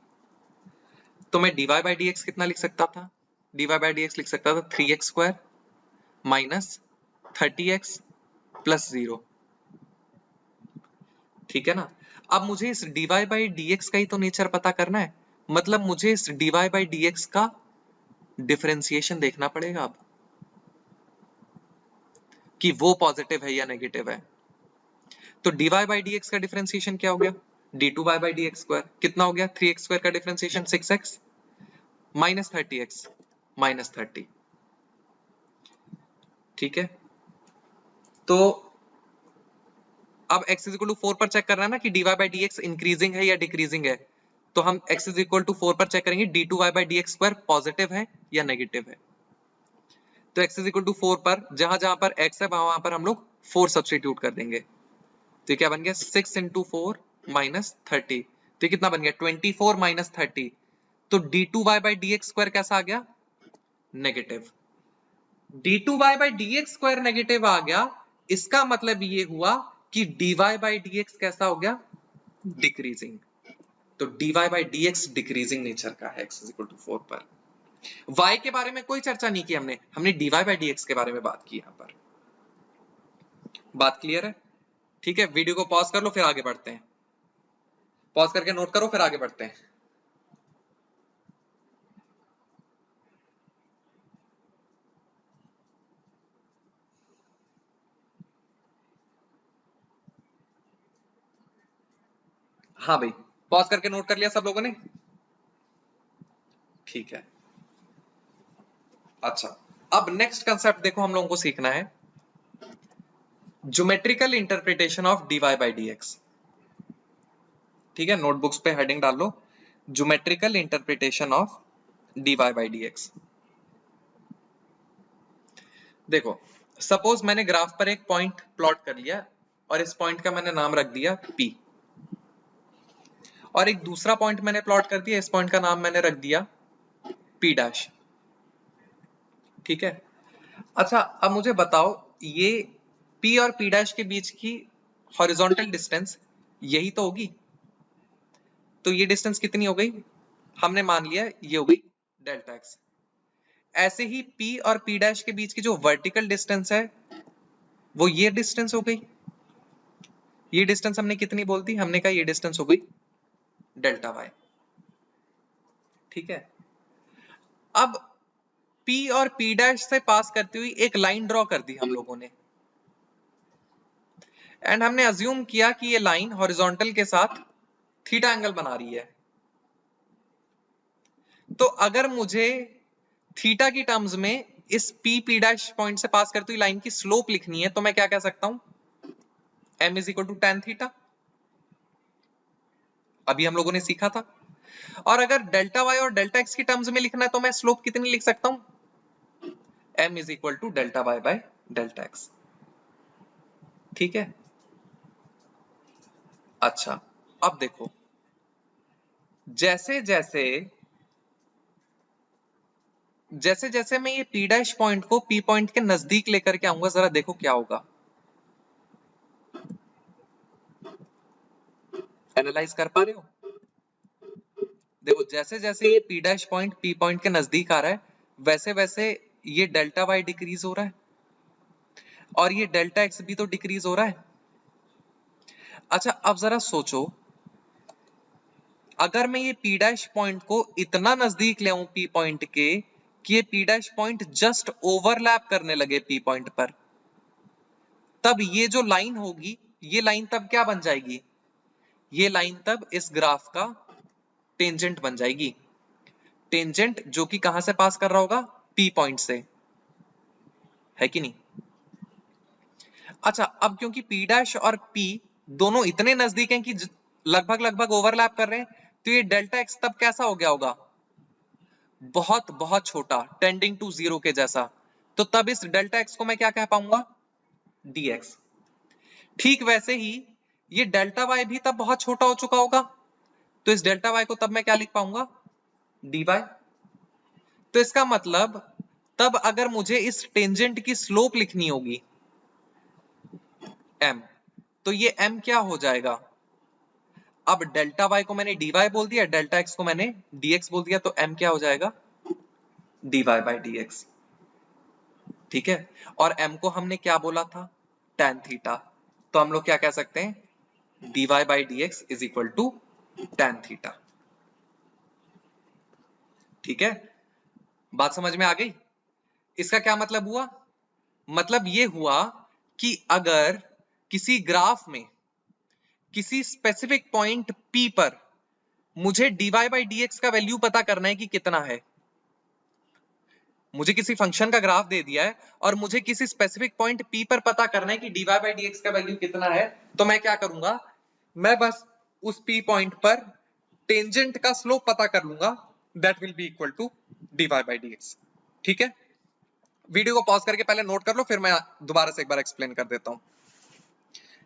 तो मैं dy by dx कितना लिख सकता था, dy by dx लिख सकता था 3x square minus 30x plus 0। ठीक है ना, अब मुझे इस dy by dx का ही तो नेचर पता करना है, मतलब मुझे इस dy by dx का डिफरेंशिएशन देखना पड़ेगा अब कि वो पॉजिटिव है या नेगेटिव है। तो dy by dx का डिफरेंशिएशन क्या हो गया, d2y by dx स्क्वायर कितना हो गया, 3x स्क्वायर का differentiation 6x minus 30x minus 30। ठीक है, तो अब x इज इक्वल टू 4 पर चेक करना है ना कि dy by dx इंक्रीजिंग है या डिक्रीजिंग है। तो हम x इज इक्वल टू 4 पर चेक करेंगे d2y by dx square positive है या नेगेटिव है। तो x इज इक्वल टू 4 पर जहां जहां पर x है वहां पर हम लोग 4 सब्स्टिट्यूट कर देंगे। तो ये क्या बन गया, 6 इंटू 4 माइनस 30। तो कितना बन गया, 24 माइनस 30। तो d2y by dx स्क्वायर कैसा आ गया, negative. d2y by dx square negative आ गया, इसका मतलब ये हुआ कि dy by dx कैसा हो गया, डिक्रीजिंग। तो dy by dx decreasing nature का है x is equal to 4 पर। y के बारे में कोई चर्चा नहीं की हमने dy by dx के बारे में बात की। यहां पर बात क्लियर है? ठीक है, वीडियो को पॉज कर लो फिर आगे बढ़ते हैं। पॉज करके नोट करो फिर आगे बढ़ते हैं। हाँ भाई, पॉज करके नोट कर लिया सब लोगों ने? ठीक है, अच्छा अब नेक्स्ट कंसेप्ट देखो हम लोगों को सीखना है, geometrical interpretation of dy by dx। ठीक है, नोटबुक्स पे हेडिंग डाल लो, geometrical interpretation of dy by dx। देखो सपोज मैंने ग्राफ पर एक पॉइंट प्लॉट कर लिया और इस पॉइंट का मैंने नाम रख दिया P। और एक दूसरा पॉइंट मैंने प्लॉट कर दिया, इस पॉइंट का नाम मैंने रख दिया P डैश। ठीक है, अच्छा अब मुझे बताओ ये P और P डैश के बीच की हॉरिजॉन्टल डिस्टेंस यही तो होगी, तो ये डिस्टेंस कितनी हो गई, हमने मान लिया ये हो गई डेल्टा एक्स। ऐसे ही P और P डैश के बीच की जो वर्टिकल डिस्टेंस है वो ये डिस्टेंस हो गई। ये डिस्टेंस हमने कितनी बोल दी, हमने कहा ये डिस्टेंस हो गई डेल्टा वाई। ठीक है, अब P और P डैश से पास करती हुई एक लाइन ड्रॉ कर दी हम लोगों ने, एंड हमने अज्यूम किया कि ये लाइन हॉरिजॉन्टल के साथ थीटा एंगल बना रही है। तो अगर मुझे थीटा की टर्म्स में इस P डैश पॉइंट से पास करती हुई लाइन की स्लोप लिखनी है, तो मैं क्या कह सकता हूं, m is equal to tan theta, अभी हम लोगों ने सीखा था। और अगर डेल्टा वाई और डेल्टा एक्स की टर्म्स में लिखना है तो मैं स्लोप कितनी लिख सकता हूं, m is equal to delta y by delta x. ठीक है, अच्छा अब देखो जैसे जैसे जैसे जैसे मैं ये P डैश पॉइंट को P पॉइंट के नजदीक लेकर के आऊंगा, जरा देखो क्या होगा, एनालाइज कर पा रहे हो। देखो जैसे जैसे ये P dash point P point के नजदीक आ रहा है वैसे वैसे ये डेल्टा वाई डिक्रीज हो रहा है और ये डेल्टा एक्स भी तो डिक्रीज हो रहा है। अच्छा अब जरा सोचो, अगर मैं ये P डैश पॉइंट को इतना नजदीक ले आऊं P पॉइंट के कि ये P dash point just overlap करने लगे P पॉइंट पर, तब ये जो लाइन होगी ये लाइन तब क्या बन जाएगी, ये लाइन तब इस ग्राफ का टेंजेंट बन जाएगी। टेंजेंट जो कि कहां से पास कर रहा होगा, P पॉइंट से, है कि नहीं। अच्छा अब क्योंकि P डैश और P दोनों इतने नजदीक हैं कि लगभग लगभग ओवरलैप कर रहे हैं, तो ये डेल्टा एक्स तब कैसा हो गया होगा, बहुत बहुत छोटा, टेंडिंग टू जीरो के जैसा। तो तब इस डेल्टा एक्स को मैं क्या कह पाऊंगा, dx। ठीक वैसे ही ये डेल्टा वाई भी तब बहुत छोटा हो चुका होगा, तो इस डेल्टा वाई को तब मैं क्या लिख पाऊंगा, dy। तो इसका मतलब तब अगर मुझे इस टेंजेंट की स्लोप लिखनी होगी m, तो ये m क्या हो जाएगा, अब डेल्टा y को मैंने dy बोल दिया, डेल्टा x को मैंने dx बोल दिया, तो m क्या हो जाएगा, dy बाई dx। ठीक है, और m को हमने क्या बोला था, tan थीटा, तो हम लोग क्या कह सकते हैं, dy by dx is equal to tan theta. ठीक है, बात समझ में आ गई। इसका क्या मतलब हुआ, मतलब ये हुआ कि अगर किसी ग्राफ में किसी स्पेसिफिक पॉइंट P पर मुझे dy बाई dx का वैल्यू पता करना है कि कितना है, मुझे किसी फंक्शन का ग्राफ दे दिया है और मुझे किसी स्पेसिफिक पॉइंट P पर पता करना है कि dy बाई dx का वैल्यू कितना है, तो मैं क्या करूंगा, मैं बस उस P पॉइंट पर टेंजेंट का स्लोप पता कर लूंगा, that will be equal to dy by dx। ठीक है, वीडियो को पॉज करके पहले नोट कर लो, फिर मैं दोबारा से एक बार एक्सप्लेन कर देता हूं।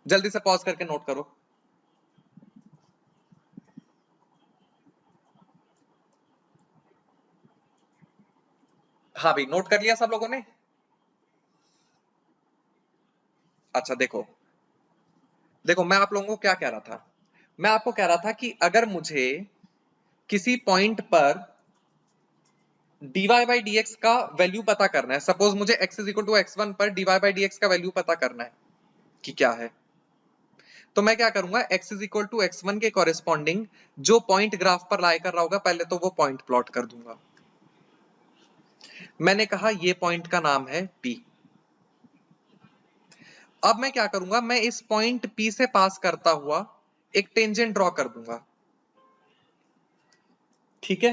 जल्दी से पॉज करके नोट करो। हाँ भाई, नोट कर लिया सब लोगों ने। अच्छा देखो देखो मैं आप लोगों को क्या कह रहा था, मैं आपको कह रहा था कि अगर मुझे किसी पॉइंट पर dy बाई dx का वैल्यू पता करना है, सपोज मुझे x is equal to x1 पर dy बाई dx का वैल्यू पता करना है कि क्या है, तो मैं क्या करूंगा, x is equal to x1 के कॉरेस्पॉन्डिंग जो पॉइंट ग्राफ पर लाई कर रहा होगा पहले तो वो पॉइंट प्लॉट कर दूंगा। मैंने कहा ये पॉइंट का नाम है P। अब मैं क्या करूंगा, मैं इस पॉइंट P से पास करता हुआ एक टेंजेंट ड्रॉ कर दूंगा। ठीक है,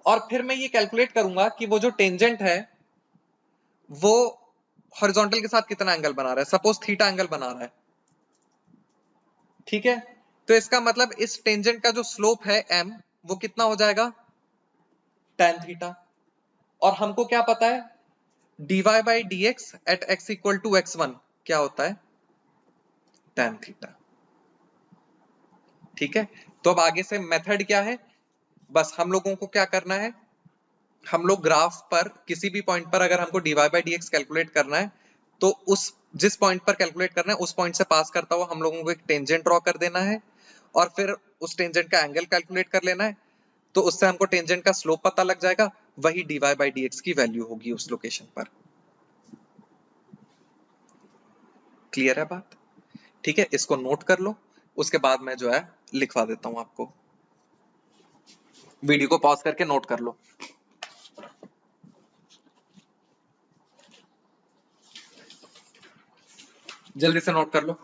और फिर मैं ये कैलकुलेट करूंगा कि वो जो टेंजेंट है वो हॉरिजॉन्टल के साथ कितना एंगल बना रहा है, सपोज थीटा एंगल बना रहा है। ठीक है, तो इसका मतलब इस टेंजेंट का जो स्लोप है m वो कितना हो जाएगा, tan थीटा। और हमको क्या पता है, dy by dx at x equal to x1 क्या होता है, tan थीटा। ठीक है, तो अब आगे से मेथड क्या है, बस हम लोगों को क्या करना है, हम लोग ग्राफ पर किसी भी पॉइंट पर अगर हमको dy by D x calculate करना है, तो उस जिस पॉइंट पर कैलकुलेट करना है उस पॉइंट से पास करता हुआ हम लोगों को एक टेंजेंट ड्रॉ कर देना है, और फिर उस टेंजेंट का एंगल कैलकुलेट कर लेना है, तो उससे हमको टेंजेंट का स्लोप पता लग जाएगा, वही dy बाई डी एक्स की वैल्यू होगी उस लोकेशन पर। क्लियर है बात? ठीक है, इसको नोट कर लो, उसके बाद मैं जो है लिखवा देता हूं आपको। वीडियो को पॉज करके नोट कर लो। जल्दी से नोट कर लो।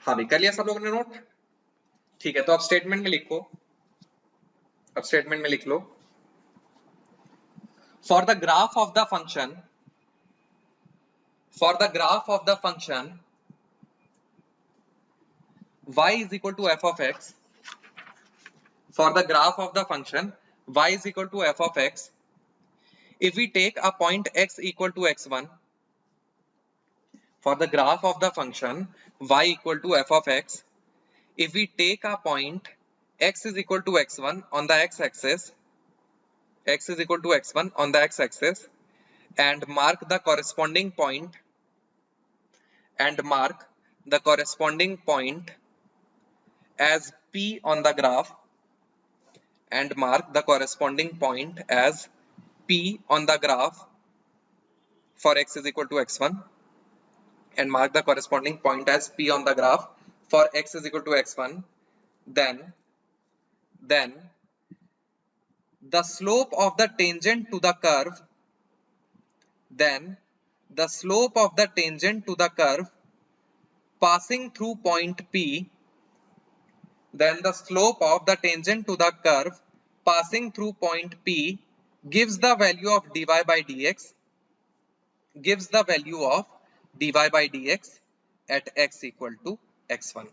हाँ भी कर लिया सब लोगों ने नोट? ठीक है, तो अब स्टेटमेंट में लिखो, अब स्टेटमेंट में लिख लो, for the graph of the function, for the graph of the function y is equal to f of x, for the graph of the function y is equal to f of x, if we take a point x equal to x1, for the graph of the function y equal to f of x, if we take a point x is equal to x1 on the x-axis, x is equal to x1 on the x-axis, and mark the corresponding point, and mark the corresponding point as P on the graph, and mark the corresponding point as P on the graph for x is equal to x1, and mark the corresponding point as P on the graph for x is equal to x1, then the slope of the tangent to the curve, then the slope of the tangent to the curve passing through point P, then the slope of the tangent to the curve passing through point P gives the value of dy by dx, gives the value of dy by dx at x equal to x1,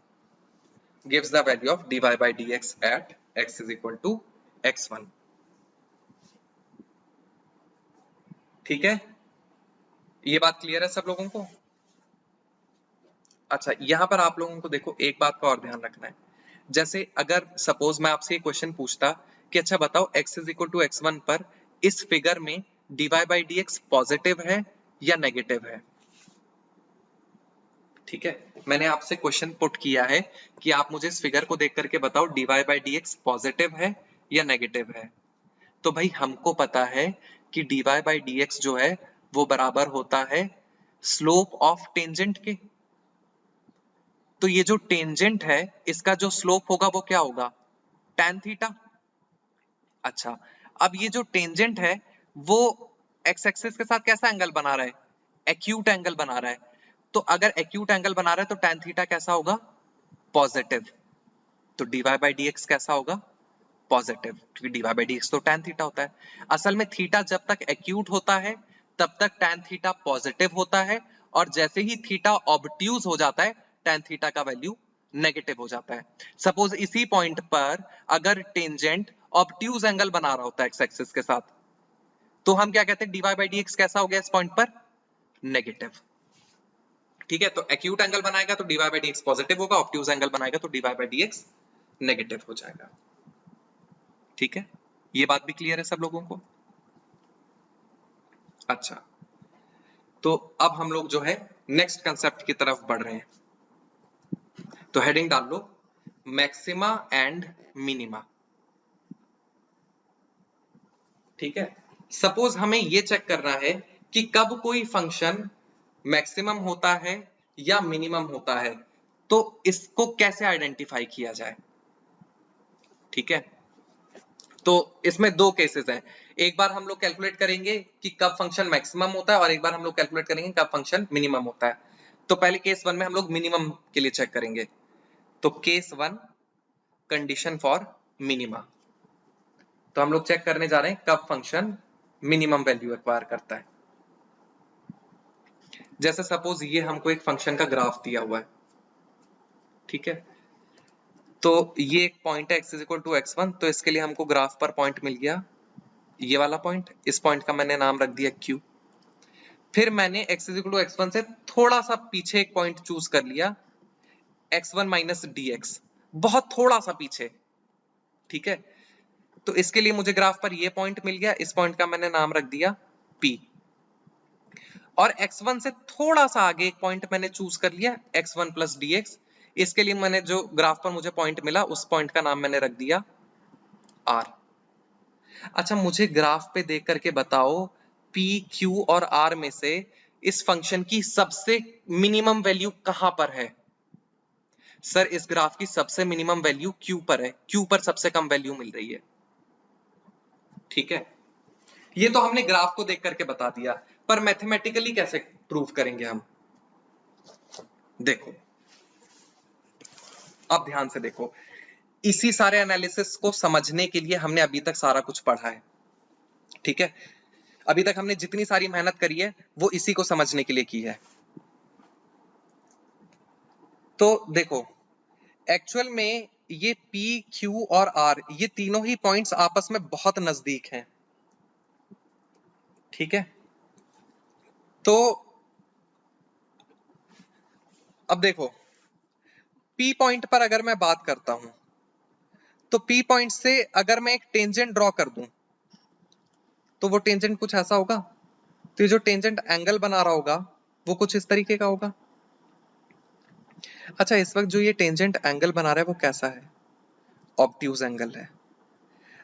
gives the value of dy by dx at x is equal to x1। ठीक है, ये बात clear है सब लोगों को? अच्छा, यहां पर आप लोगों को देखो एक बात का और ध्यान रखना है, जैसे अगर सपोज मैं आपसे एक क्वेश्चन पूछता कि अच्छा बताओ x is equal to x1 पर इस फिगर में dy by D x positive है या नेगेटिव है। ठीक है, मैंने आपसे क्वेश्चन पुट किया है कि आप मुझे इस फिगर को देख करके बताओ dy by D x positive है या नेगेटिव है। तो भाई हमको पता है कि dy बाई डी एक्स जो है वो बराबर होता है स्लोप ऑफ टेंजेंट के। तो ये जो टेंजेंट है इसका जो स्लोप होगा वो क्या होगा, tan थीटा। अच्छा, अब ये जो टेंजेंट है वो एक्स एक्सिस के साथ कैसा एंगल बना रहा है, एक्यूट एंगल बना रहा है। तो अगर एक्यूट एंगल बना रहा है तो tan थीटा कैसा होगा, पॉजिटिव। तो dy बाई डी एक्स कैसा होगा, पॉजिटिव, क्योंकि dy बाई डी एक्स तो tan थीटा होता है। असल में थीटा जब तक एक्यूट होता है तब तक tan थीटा पॉजिटिव होता है, और जैसे ही थीटा ऑब्ट्यूज हो जाता है tan थीटा का वैल्यू नेगेटिव हो जाता है। सपोज इसी पॉइंट पर अगर टेंजेंट ऑब्ट्यूज एंगल बना रहा होता है एक्स एक्सिस के साथ, तो हम क्या कहते हैं dy बाई डी एक्स कैसा हो गया इस पॉइंट पर, नेगेटिव। ठीक है, तो एक्यूट एंगल बनाएगा तो dy by D x positive होगा, ऑब्ट्यूज एंगल बनाएगा तो dy by D x negative हो जाएगा। ठीक है, ये बात भी क्लियर है सब लोगों को? अच्छा, तो अब हम लोग जो है नेक्स्ट कंसेप्ट की तरफ बढ़ रहे हैं। तो हेडिंग डाल लो, मैक्सिमा एंड मिनिमा। ठीक है, सपोज हमें ये चेक करना है कि कब कोई फंक्शन मैक्सिमम होता है या मिनिमम होता है, तो इसको कैसे आइडेंटिफाई किया जाए। ठीक है, तो इसमें दो केसेस हैं, एक बार हम लोग कैलकुलेट करेंगे कि कब फंक्शन मैक्सिमम होता है और एक बार हम लोग कैलकुलेट करेंगे कब फंक्शन मिनिमम होता है। तो पहले केस वन में हम लोग मिनिमम के लिए चेक करेंगे। तो case one, condition for minima. तो हम लोग चेक करने जा रहे हैं कब फंक्शन मिनिमम वैल्यू एक्वायर करता है। जैसे सपोज ये हमको एक फंक्शन का ग्राफ दिया हुआ है। ठीक है, तो ये एक पॉइंट है x is equal to x1, तो इसके लिए हमको ग्राफ पर पॉइंट मिल गया, ये वाला पॉइंट। इस पॉइंट का मैंने नाम रख दिया q। फिर मैंने x is equal to x1 से थोड़ा सा पीछे एक पॉइंट चूज कर लिया, x1 माइनस dx, बहुत थोड़ा सा पीछे, ठीक है। तो इसके लिए मुझे ग्राफ पर ये पॉइंट मिल गया, इस पॉइंट का मैंने नाम रख दिया p। और x1 से थोड़ा सा आगे एक पॉइंट मैंने चूज कर लिया, x1 प्लस dx। इसके लिए मैंने जो ग्राफ पर मुझे पॉइंट मिला, उस पॉइंट का नाम मैंने रख दिया r। अच्छा, मुझे ग्राफ पे देख करके बताओ p, q और r में से इस फंक्शन की सबसे मिनिमम वैल्यू कहां पर है? सर, इस ग्राफ की सबसे मिनिमम वैल्यू q पर है, q पर सबसे कम वैल्यू मिल रही है, ठीक है। ये तो हमने ग्राफ को देख करके बता दिया, पर मैथमेटिकली कैसे प्रूव करेंगे हम? देखो, अब ध्यान से देखो, इसी सारे एनालिसिस को समझने के लिए हमने अभी तक सारा कुछ पढ़ा है, ठीक है। अभी तक हमने जितनी सारी मेहनत करी है वो इसी को समझने के लिए की है। तो देखो, एक्चुअल में ये P, Q और R, ये तीनों ही पॉइंट्स आपस में बहुत नजदीक हैं, ठीक है। तो अब देखो, P पॉइंट पर अगर मैं बात करता हूं, तो P पॉइंट से अगर मैं एक टेंजेंट ड्रॉ कर दूं, तो वो टेंजेंट कुछ ऐसा होगा। तो ये जो टेंजेंट एंगल बना रहा होगा वो कुछ इस तरीके का होगा। अच्छा, इस वक्त जो ये टेंजेंट एंगल बना रहा है वो कैसा है? ऑब्ट्यूज एंगल है।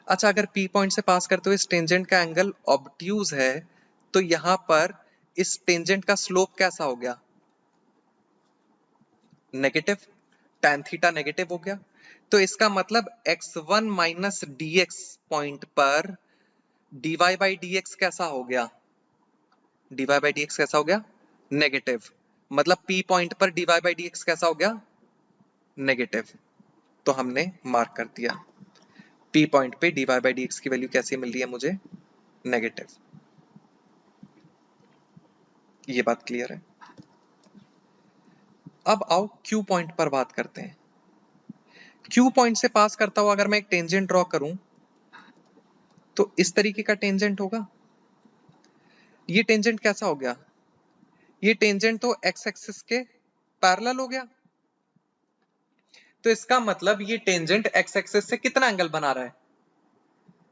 अच्छा, अगर P पॉइंट से पास करते हुए इस टेंजेंट का एंगल ऑब्ट्यूज है, तो यहां पर इस टेंजेंट का स्लोप कैसा हो गया? नेगेटिव। tan थीटा नेगेटिव हो गया। तो इसका मतलब x1 माइनस dx पॉइंट पर dy बाई dx कैसा हो गया? dy बाई dx कैसा हो गया? नेगेटिव। मतलब P पॉइंट पर dy बाई dx कैसा हो गया? नेगेटिव। तो हमने मार्क कर दिया, P पॉइंट पे dy बाई dx की वैल्यू कैसी मिल रही है मुझे? नेगेटिव। ये बात क्लियर है। अब आओ Q पॉइंट पर बात करते हैं। Q पॉइंट से पास करता हुआ अगर मैं एक टेंजेंट ड्रॉ करूं, तो इस तरीके का टेंजेंट होगा। ये टेंजेंट कैसा हो गया? ये टेंजेंट तो x एक्सिस के पैरेलल हो गया। तो इसका मतलब ये टेंजेंट x एक्सिस से कितना एंगल बना रहा है?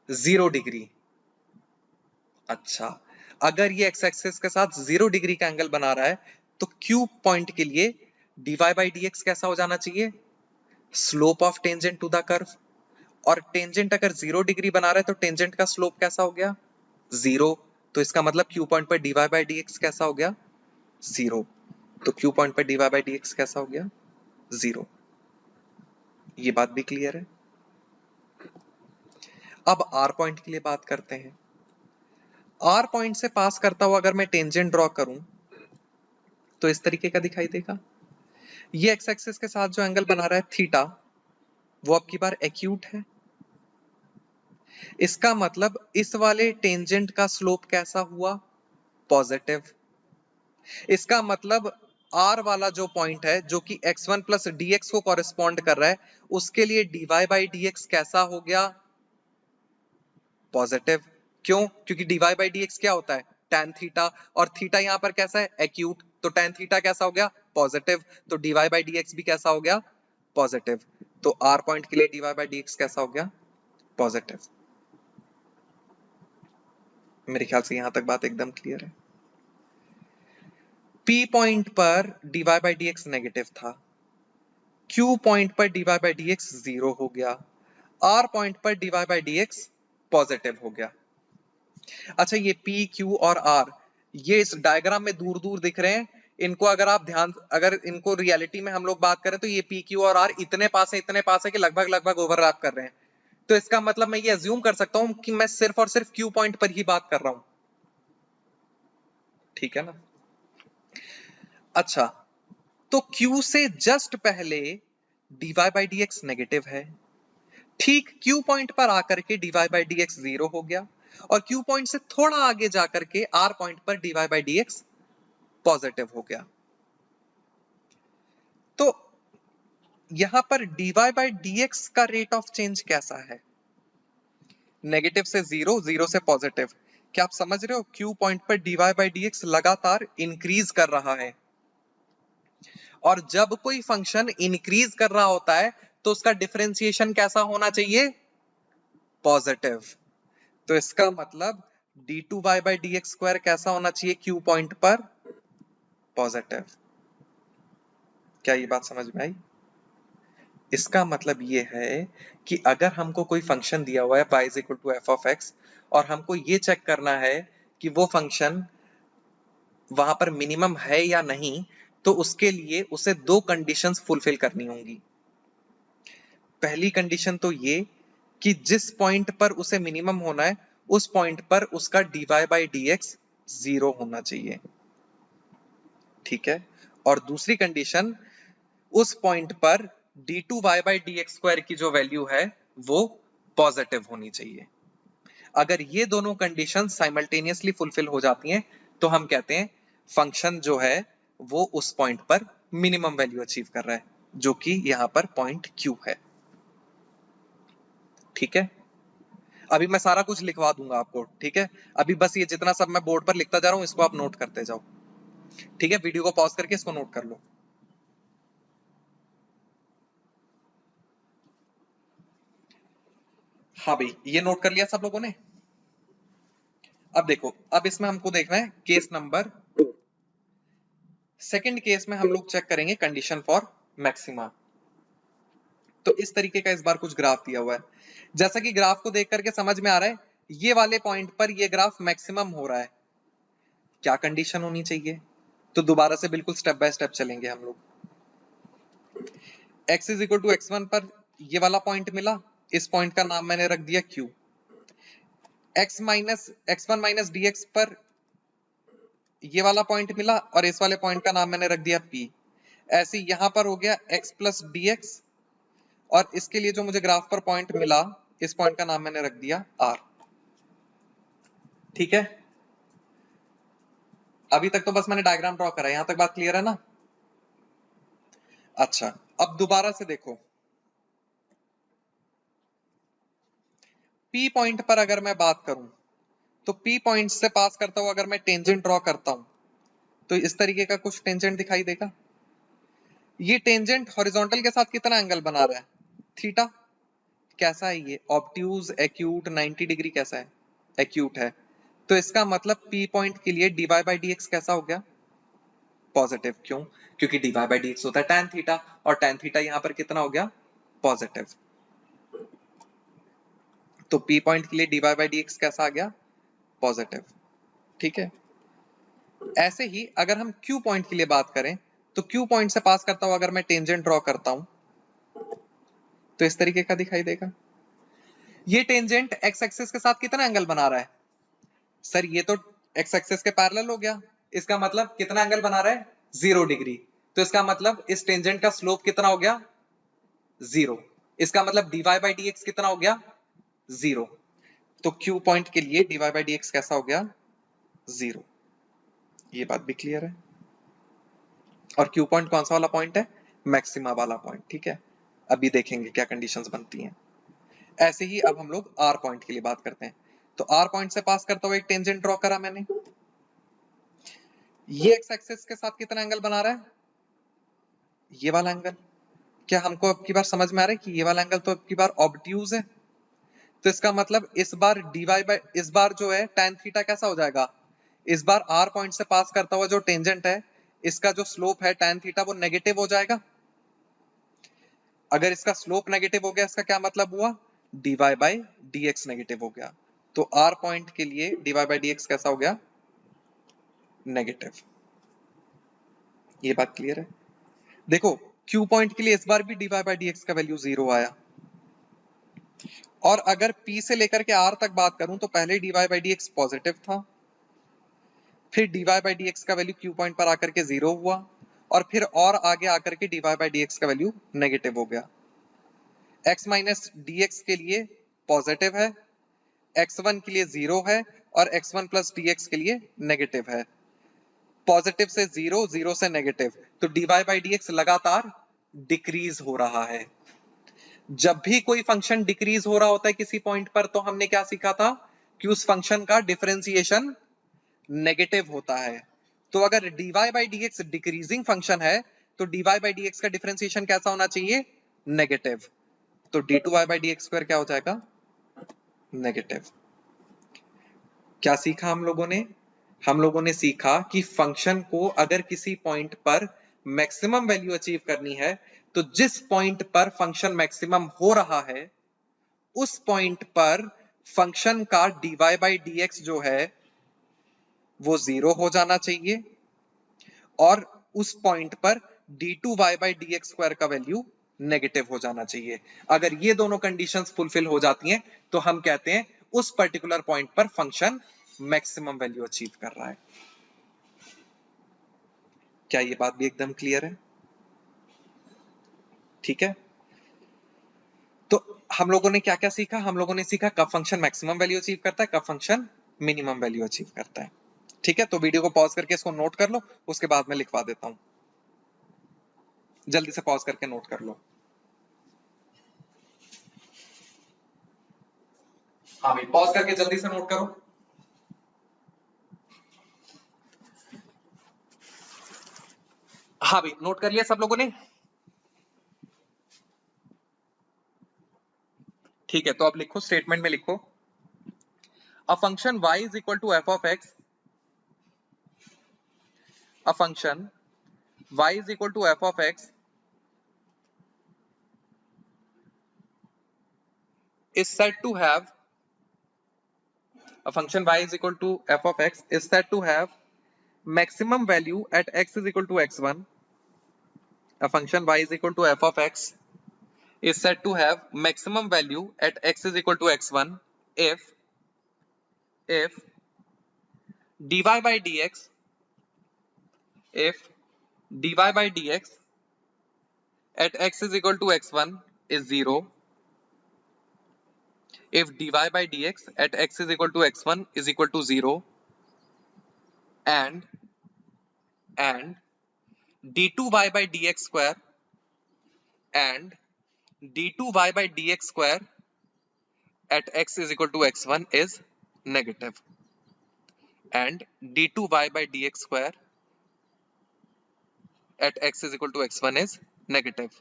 0 डिग्री। अच्छा, अगर ये x एक्सिस के साथ 0 डिग्री का एंगल बना रहा है, तो Q पॉइंट के लिए dy बाई dx कैसा हो जाना चाहिए? Slope of tangent to the curve. और टेंजेंट अगर 0 डिग्री बना रहा है, तो टेंजेंट का स्लोप कैसा हो गया? 0। तो इसका मतलब Q पॉइंट पर dy बाई dx कैसा हो गया? 0। तो Q पॉइंट पर dy बाई dx कैसा हो गया? 0। ये बात भी क्लियर है। अब R पॉइंट के लिए बात करते हैं। R पॉइंट से पास करता हुआ अगर मैं टेंजेंट ड्रॉ करूं, तो इस तरीके का दिखाई देगा। ये एक्स एक्सिस के साथ जो एंगल बना रहा है थीटा, वो अब की बार एक्यूट है। इसका मतलब इस वाले टेंजेंट का स्लोप कैसा हुआ? पॉजिटिव। इसका मतलब R वाला जो पॉइंट है, जो कि x1 प्लस dx को कॉरेस्पॉन्ड कर रहा है, उसके लिए dy बाई dx कैसा हो गया? पॉजिटिव। क्यों? क्योंकि dy बाई dx क्या होता है? tan थीटा, और थीटा यहां पर कैसा है? एक्यूट। तो tan थीटा कैसा हो गया? पॉजिटिव। तो dy बाई dx भी कैसा हो गया? पॉजिटिव। तो R पॉइंट के लिए dy बाई dx कैसा हो गया? पॉजिटिव। मेरे ख्याल से यहां तक बात एकदम क्लियर है। P पॉइंट पर dy बाई dx नेगेटिव था, Q पॉइंट पर dy बाई dx 0 हो गया, R पॉइंट पर dy बाई dx पॉजिटिव हो गया। अच्छा, ये P, Q और R, ये इस डायग्राम में दूर दूर दिख रहे हैं। इनको अगर आप अगर इनको रियलिटी में हम लोग बात करें, तो ये P, Q और R इतने पास है कि लगभग लगभग ओवरलैप कर रहे हैं। तो इसका मतलब मैं ये अज्यूम कर सकता हूं कि मैं सिर्फ और सिर्फ Q पॉइंट पर ही बात कर रहा हूं, ठीक है ना। अच्छा, तो Q से जस्ट पहले dy बाई dx नेगेटिव है, ठीक Q पॉइंट पर आकर के dy बाई dx 0 हो गया, और Q पॉइंट से थोड़ा आगे जाकर के R पॉइंट पर dy बाई dx पॉजिटिव हो गया। तो यहां पर dy बाई dx का रेट ऑफ चेंज कैसा है? नेगेटिव से जीरो, जीरो से पॉजिटिव। क्या आप समझ रहे हो? Q पॉइंट पर dy बाई dx लगातार इंक्रीज कर रहा है, और जब कोई फंक्शन इंक्रीज कर रहा होता है तो उसका डिफरेंशिएशन कैसा होना चाहिए? पॉजिटिव। तो इसका मतलब d2y बाई dx स्क्वायर कैसा होना चाहिए Q पॉइंट पर? पॉजिटिव। क्या ये बात समझ में आई? इसका मतलब ये है कि अगर हमको कोई फंक्शन दिया हुआ है y is equal to F of x, और हमको ये चेक करना है कि वो फंक्शन वहां पर मिनिमम है या नहीं, तो उसके लिए उसे दो कंडीशंस फुलफिल करनी होंगी। पहली कंडीशन तो ये कि जिस पॉइंट पर उसे मिनिमम होना है उस पॉइंट पर उसका dy बाई dx जीरो होना चाहिए, ठीक है। और दूसरी कंडीशन, उस पॉइंट पर d2y बाई dx स्क्वायर की जो वैल्यू है वो पॉजिटिव होनी चाहिए। अगर ये दोनों कंडीशन साइमल्टेनियसली फुलफिल हो जाती हैं तो हम कहते हैं फंक्शन जो है वो उस पॉइंट पर मिनिमम वैल्यू अचीव कर रहा है, जो कि यहां पर पॉइंट Q है, ठीक है। अभी मैं सारा कुछ लिखवा दूंगा आपको, ठीक है। अभी बस ये जितना सब मैं बोर्ड पर लिखता जा रहा हूं इसको आप नोट करते जाओ, ठीक है। वीडियो को पॉज करके इसको नोट कर लो। हाँ भाई, ये नोट कर लिया सब लोगों ने? अब देखो, अब इसमें हमको देखना है केस नंबर 2। सेकंड केस में हम लोग चेक करेंगे कंडीशन फॉर मैक्सिमा। तो इस तरीके का इस बार कुछ ग्राफ दिया हुआ है। जैसा कि ग्राफ को देख करके समझ में आ रहा है, ये वाले पॉइंट पर ये ग्राफ मैक्सिमम हो रहा है। क्या कंडीशन होनी चाहिए? तो दोबारा से बिल्कुल स्टेप बाय स्टेप चलेंगे हम लोग। x is equal to x1 पर ये वाला पॉइंट मिला, इस पॉइंट का नाम मैंने रख दिया Q। x1 माइनस dx पर ये वाला पॉइंट मिला और इस वाले पॉइंट का नाम मैंने रख दिया P। ऐसे यहां पर हो गया x प्लस dx, और इसके लिए जो मुझे ग्राफ पर पॉइंट मिला, इस पॉइंट का नाम मैंने रख दिया R, ठीक है। अभी तक तो बस मैंने डायग्राम ड्रॉ करा है, यहां तक बात क्लियर है ना? अच्छा, अब दोबारा से देखो, P पॉइंट पर अगर मैं बात करूं तो P पॉइंट से पास करता हुआ अगर मैं टेंजेंट ड्रॉ करता हूं तो इस तरीके का कुछ टेंजेंट दिखाई देगा। ये टेंजेंट हॉरिजॉन्टल के साथ कितना एंगल बना रहा है? थीटा। कैसा है ये? ऑब्ट्यूज, एक्यूट, 90 डिग्री कैसा है? एक्यूट है। तो इसका मतलब P पॉइंट के लिए dy बाई dx कैसा हो गया? पॉजिटिव। क्यों? क्योंकि dy बाई dx होता है tan थीटा, और tan थीटा यहां पर कितना हो गया? पॉजिटिव। तो P पॉइंट के लिए dy बाई dx कैसा आ गया? पॉजिटिव, ठीक है। ऐसे ही अगर हम Q पॉइंट के लिए बात करें तो Q पॉइंट से पास करता हुआ अगर मैं टेंजेंट ड्रॉ करता हूं तो इस तरीके का दिखाई देगा। ये टेंजेंट x एक्सिस के साथ कितना एंगल बना रहा है? सर ये तो x एक्सिस के पैरेलल हो गया, इसका मतलब कितना एंगल बना रहा है? 0 डिग्री। तो इसका मतलब इस टेंजेंट का स्लोप कितना हो गया? 0। इसका मतलब dy बाई dx कितना हो गया? 0। तो Q पॉइंट के लिए dy बाई dx कैसा हो गया? 0। ये बात भी क्लियर है। और Q पॉइंट कौन सा वाला पॉइंट है? मैक्सिमा वाला पॉइंट, ठीक है। अभी देखेंगे क्या कंडीशंस बनती हैं। ऐसे ही अब हम लोग R पॉइंट के लिए बात करते हैं। तो R पॉइंट से पास करता हुआ एक टेंजेंट ड्रॉ करा मैंने। ये x एक्सिस के साथ कितना एंगल बना रहा है? ये वाला एंगल। क्या हमको अब की बार समझ में आ रहा है कि ये वाला एंगल तो अब की बार ऑब्ट्यूज है? तो इसका मतलब इस बार dy बाय इस बार जो है tan थीटा कैसा हो जाएगा? इस बार R पॉइंट से पास करता हुआ जो टेंजेंट है, इसका जो स्लोप है tan थीटा वो नेगेटिव हो जाएगा। अगर इसका स्लोप नेगेटिव हो गया, इसका क्या मतलब हुआ? dy बाई dx नेगेटिव हो गया। तो R पॉइंट के लिए dy बाई dx कैसा हो गया? नेगेटिव। ये बात क्लियर है? देखो, Q पॉइंट के लिए इस बार भी dy बाई dx का वैल्यू 0 आया। और अगर P से लेकर के R तक बात करूं तो पहले dy बाई dx पॉजिटिव था, फिर dy बाई dx का वैल्यू Q पॉइंट पर आकर के 0 हुआ, और फिर और आगे आकर के dy बाई dx का वैल्यू नेगेटिव हो गया। x माइनस dx के लिए पॉजिटिव है, x1 के लिए 0 है, और x1 प्लस dx के लिए नेगेटिव है। पॉजिटिव से 0, 0 से नेगेटिव, तो dy बाई dx लगातार डिक्रीज हो रहा है। जब भी कोई फंक्शन डिक्रीज हो रहा होता है किसी पॉइंट पर, तो हमने क्या सीखा था कि उस फंक्शन का डिफरेंशिएशन नेगेटिव होता है। तो अगर dy by dx decreasing function है तो dy बाई dx का डिफरेंशिएशन कैसा होना चाहिए? नेगेटिव। तो d2y बाई dx स्क्वायर क्या हो जाएगा? नेगेटिव। क्या सीखा हम लोगों ने? हम लोगों ने सीखा कि फंक्शन को अगर किसी पॉइंट पर मैक्सिमम वैल्यू अचीव करनी है तो जिस पॉइंट पर फंक्शन मैक्सिमम हो रहा है उस पॉइंट पर फंक्शन का dy बाई dx जो है वो 0 हो जाना चाहिए और उस पॉइंट पर d2y बाई dx स्क्वायर का वैल्यू नेगेटिव हो जाना चाहिए। अगर ये दोनों कंडीशंस फुलफिल हो जाती हैं तो हम कहते हैं उस पर्टिकुलर पॉइंट पर फंक्शन मैक्सिमम वैल्यू अचीव कर रहा है। क्या ये बात भी एकदम क्लियर है? ठीक है, तो हम लोगों ने क्या क्या सीखा? हम लोगों ने सीखा कब फंक्शन मैक्सिमम वैल्यू अचीव करता है, कब फंक्शन मिनिमम वैल्यू अचीव करता है। ठीक है, तो वीडियो को पॉज करके इसको नोट कर लो, उसके बाद मैं लिखवा देता हूं। जल्दी से पॉज करके नोट कर लो। हाँ भाई, पॉज करके जल्दी से नोट करो। हाँ भाई, नोट कर लिया सब लोगों ने? ठीक है, तो अब लिखो, स्टेटमेंट में लिखो, a function y is equal to F of x, a function y is equal to F of x is said to have, a function y is equal to f of x is said to have maximum value at x is equal to x1. A function y is equal to f of x is said to have maximum value at x is equal to x1 if dy by dx if dy by dx at x is equal to x1 is 0, if dy by dx at x is equal to x1 is equal to 0, and d2y by dx square and d2y by dx square at x is equal to x1 is negative, and d2y by dx square at x is equal to x1 is negative.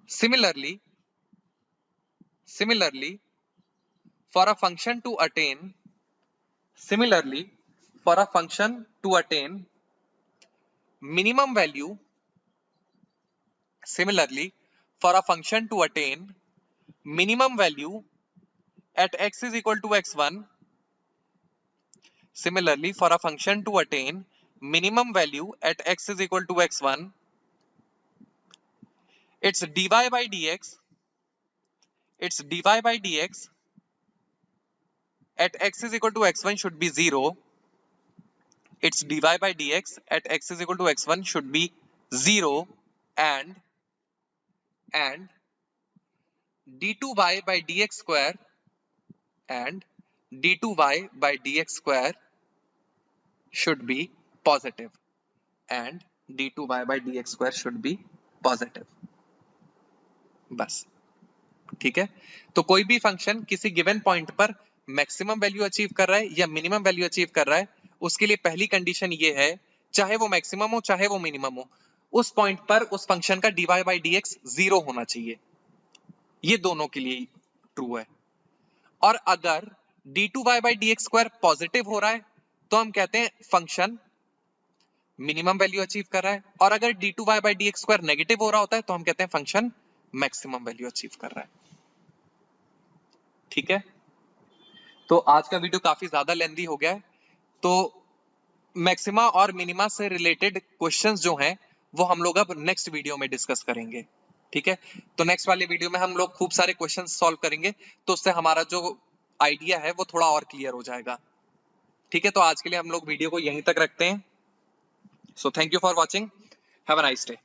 Similarly, for a function to attain minimum value, at x is equal to x1, similarly for a function to attain minimum value at x is equal to x1, its dy by dx at x is equal to x1 should be 0. Its dy by dx at x is equal to x1 should be 0, and d2y by dx square should be positive, and d2y by dx square should be positive. बस, ठीक है। तो कोई भी function किसी given point पर maximum value achieve कर रहा है या मिनिमम वैल्यू अचीव कर रहा है, उसके लिए पहली कंडीशन ये है, चाहे वो मैक्सिमम हो चाहे वो मिनिमम हो, उस पॉइंट पर उस फंक्शन का dy by dx 0 होना चाहिए। ये दोनों के लिए ट्रू है। और अगर d2y by dx square positive हो रहा है तो हम कहते हैं फंक्शन मिनिमम वैल्यू अचीव कर रहा है, और अगर d2y by dx square negative हो रहा होता है तो हम कहते हैं फंक्शन मैक्सिमम वैल्यू अचीव कर रहा है। ठीक है, तो आज का वीडियो काफी ज्यादा लेंथी हो गया है, तो मैक्सिमा और मिनिमा से रिलेटेड क्वेश्चंस जो हैं वो हम लोग अब नेक्स्ट वीडियो में डिस्कस करेंगे। ठीक है, तो नेक्स्ट वाले वीडियो में हम लोग खूब सारे क्वेश्चंस सॉल्व करेंगे, तो उससे हमारा जो आइडिया है वो थोड़ा और क्लियर हो जाएगा। ठीक है, तो आज के लिए हम लोग वीडियो को यहीं तक रखते हैं। So thank you for watching, have a nice day.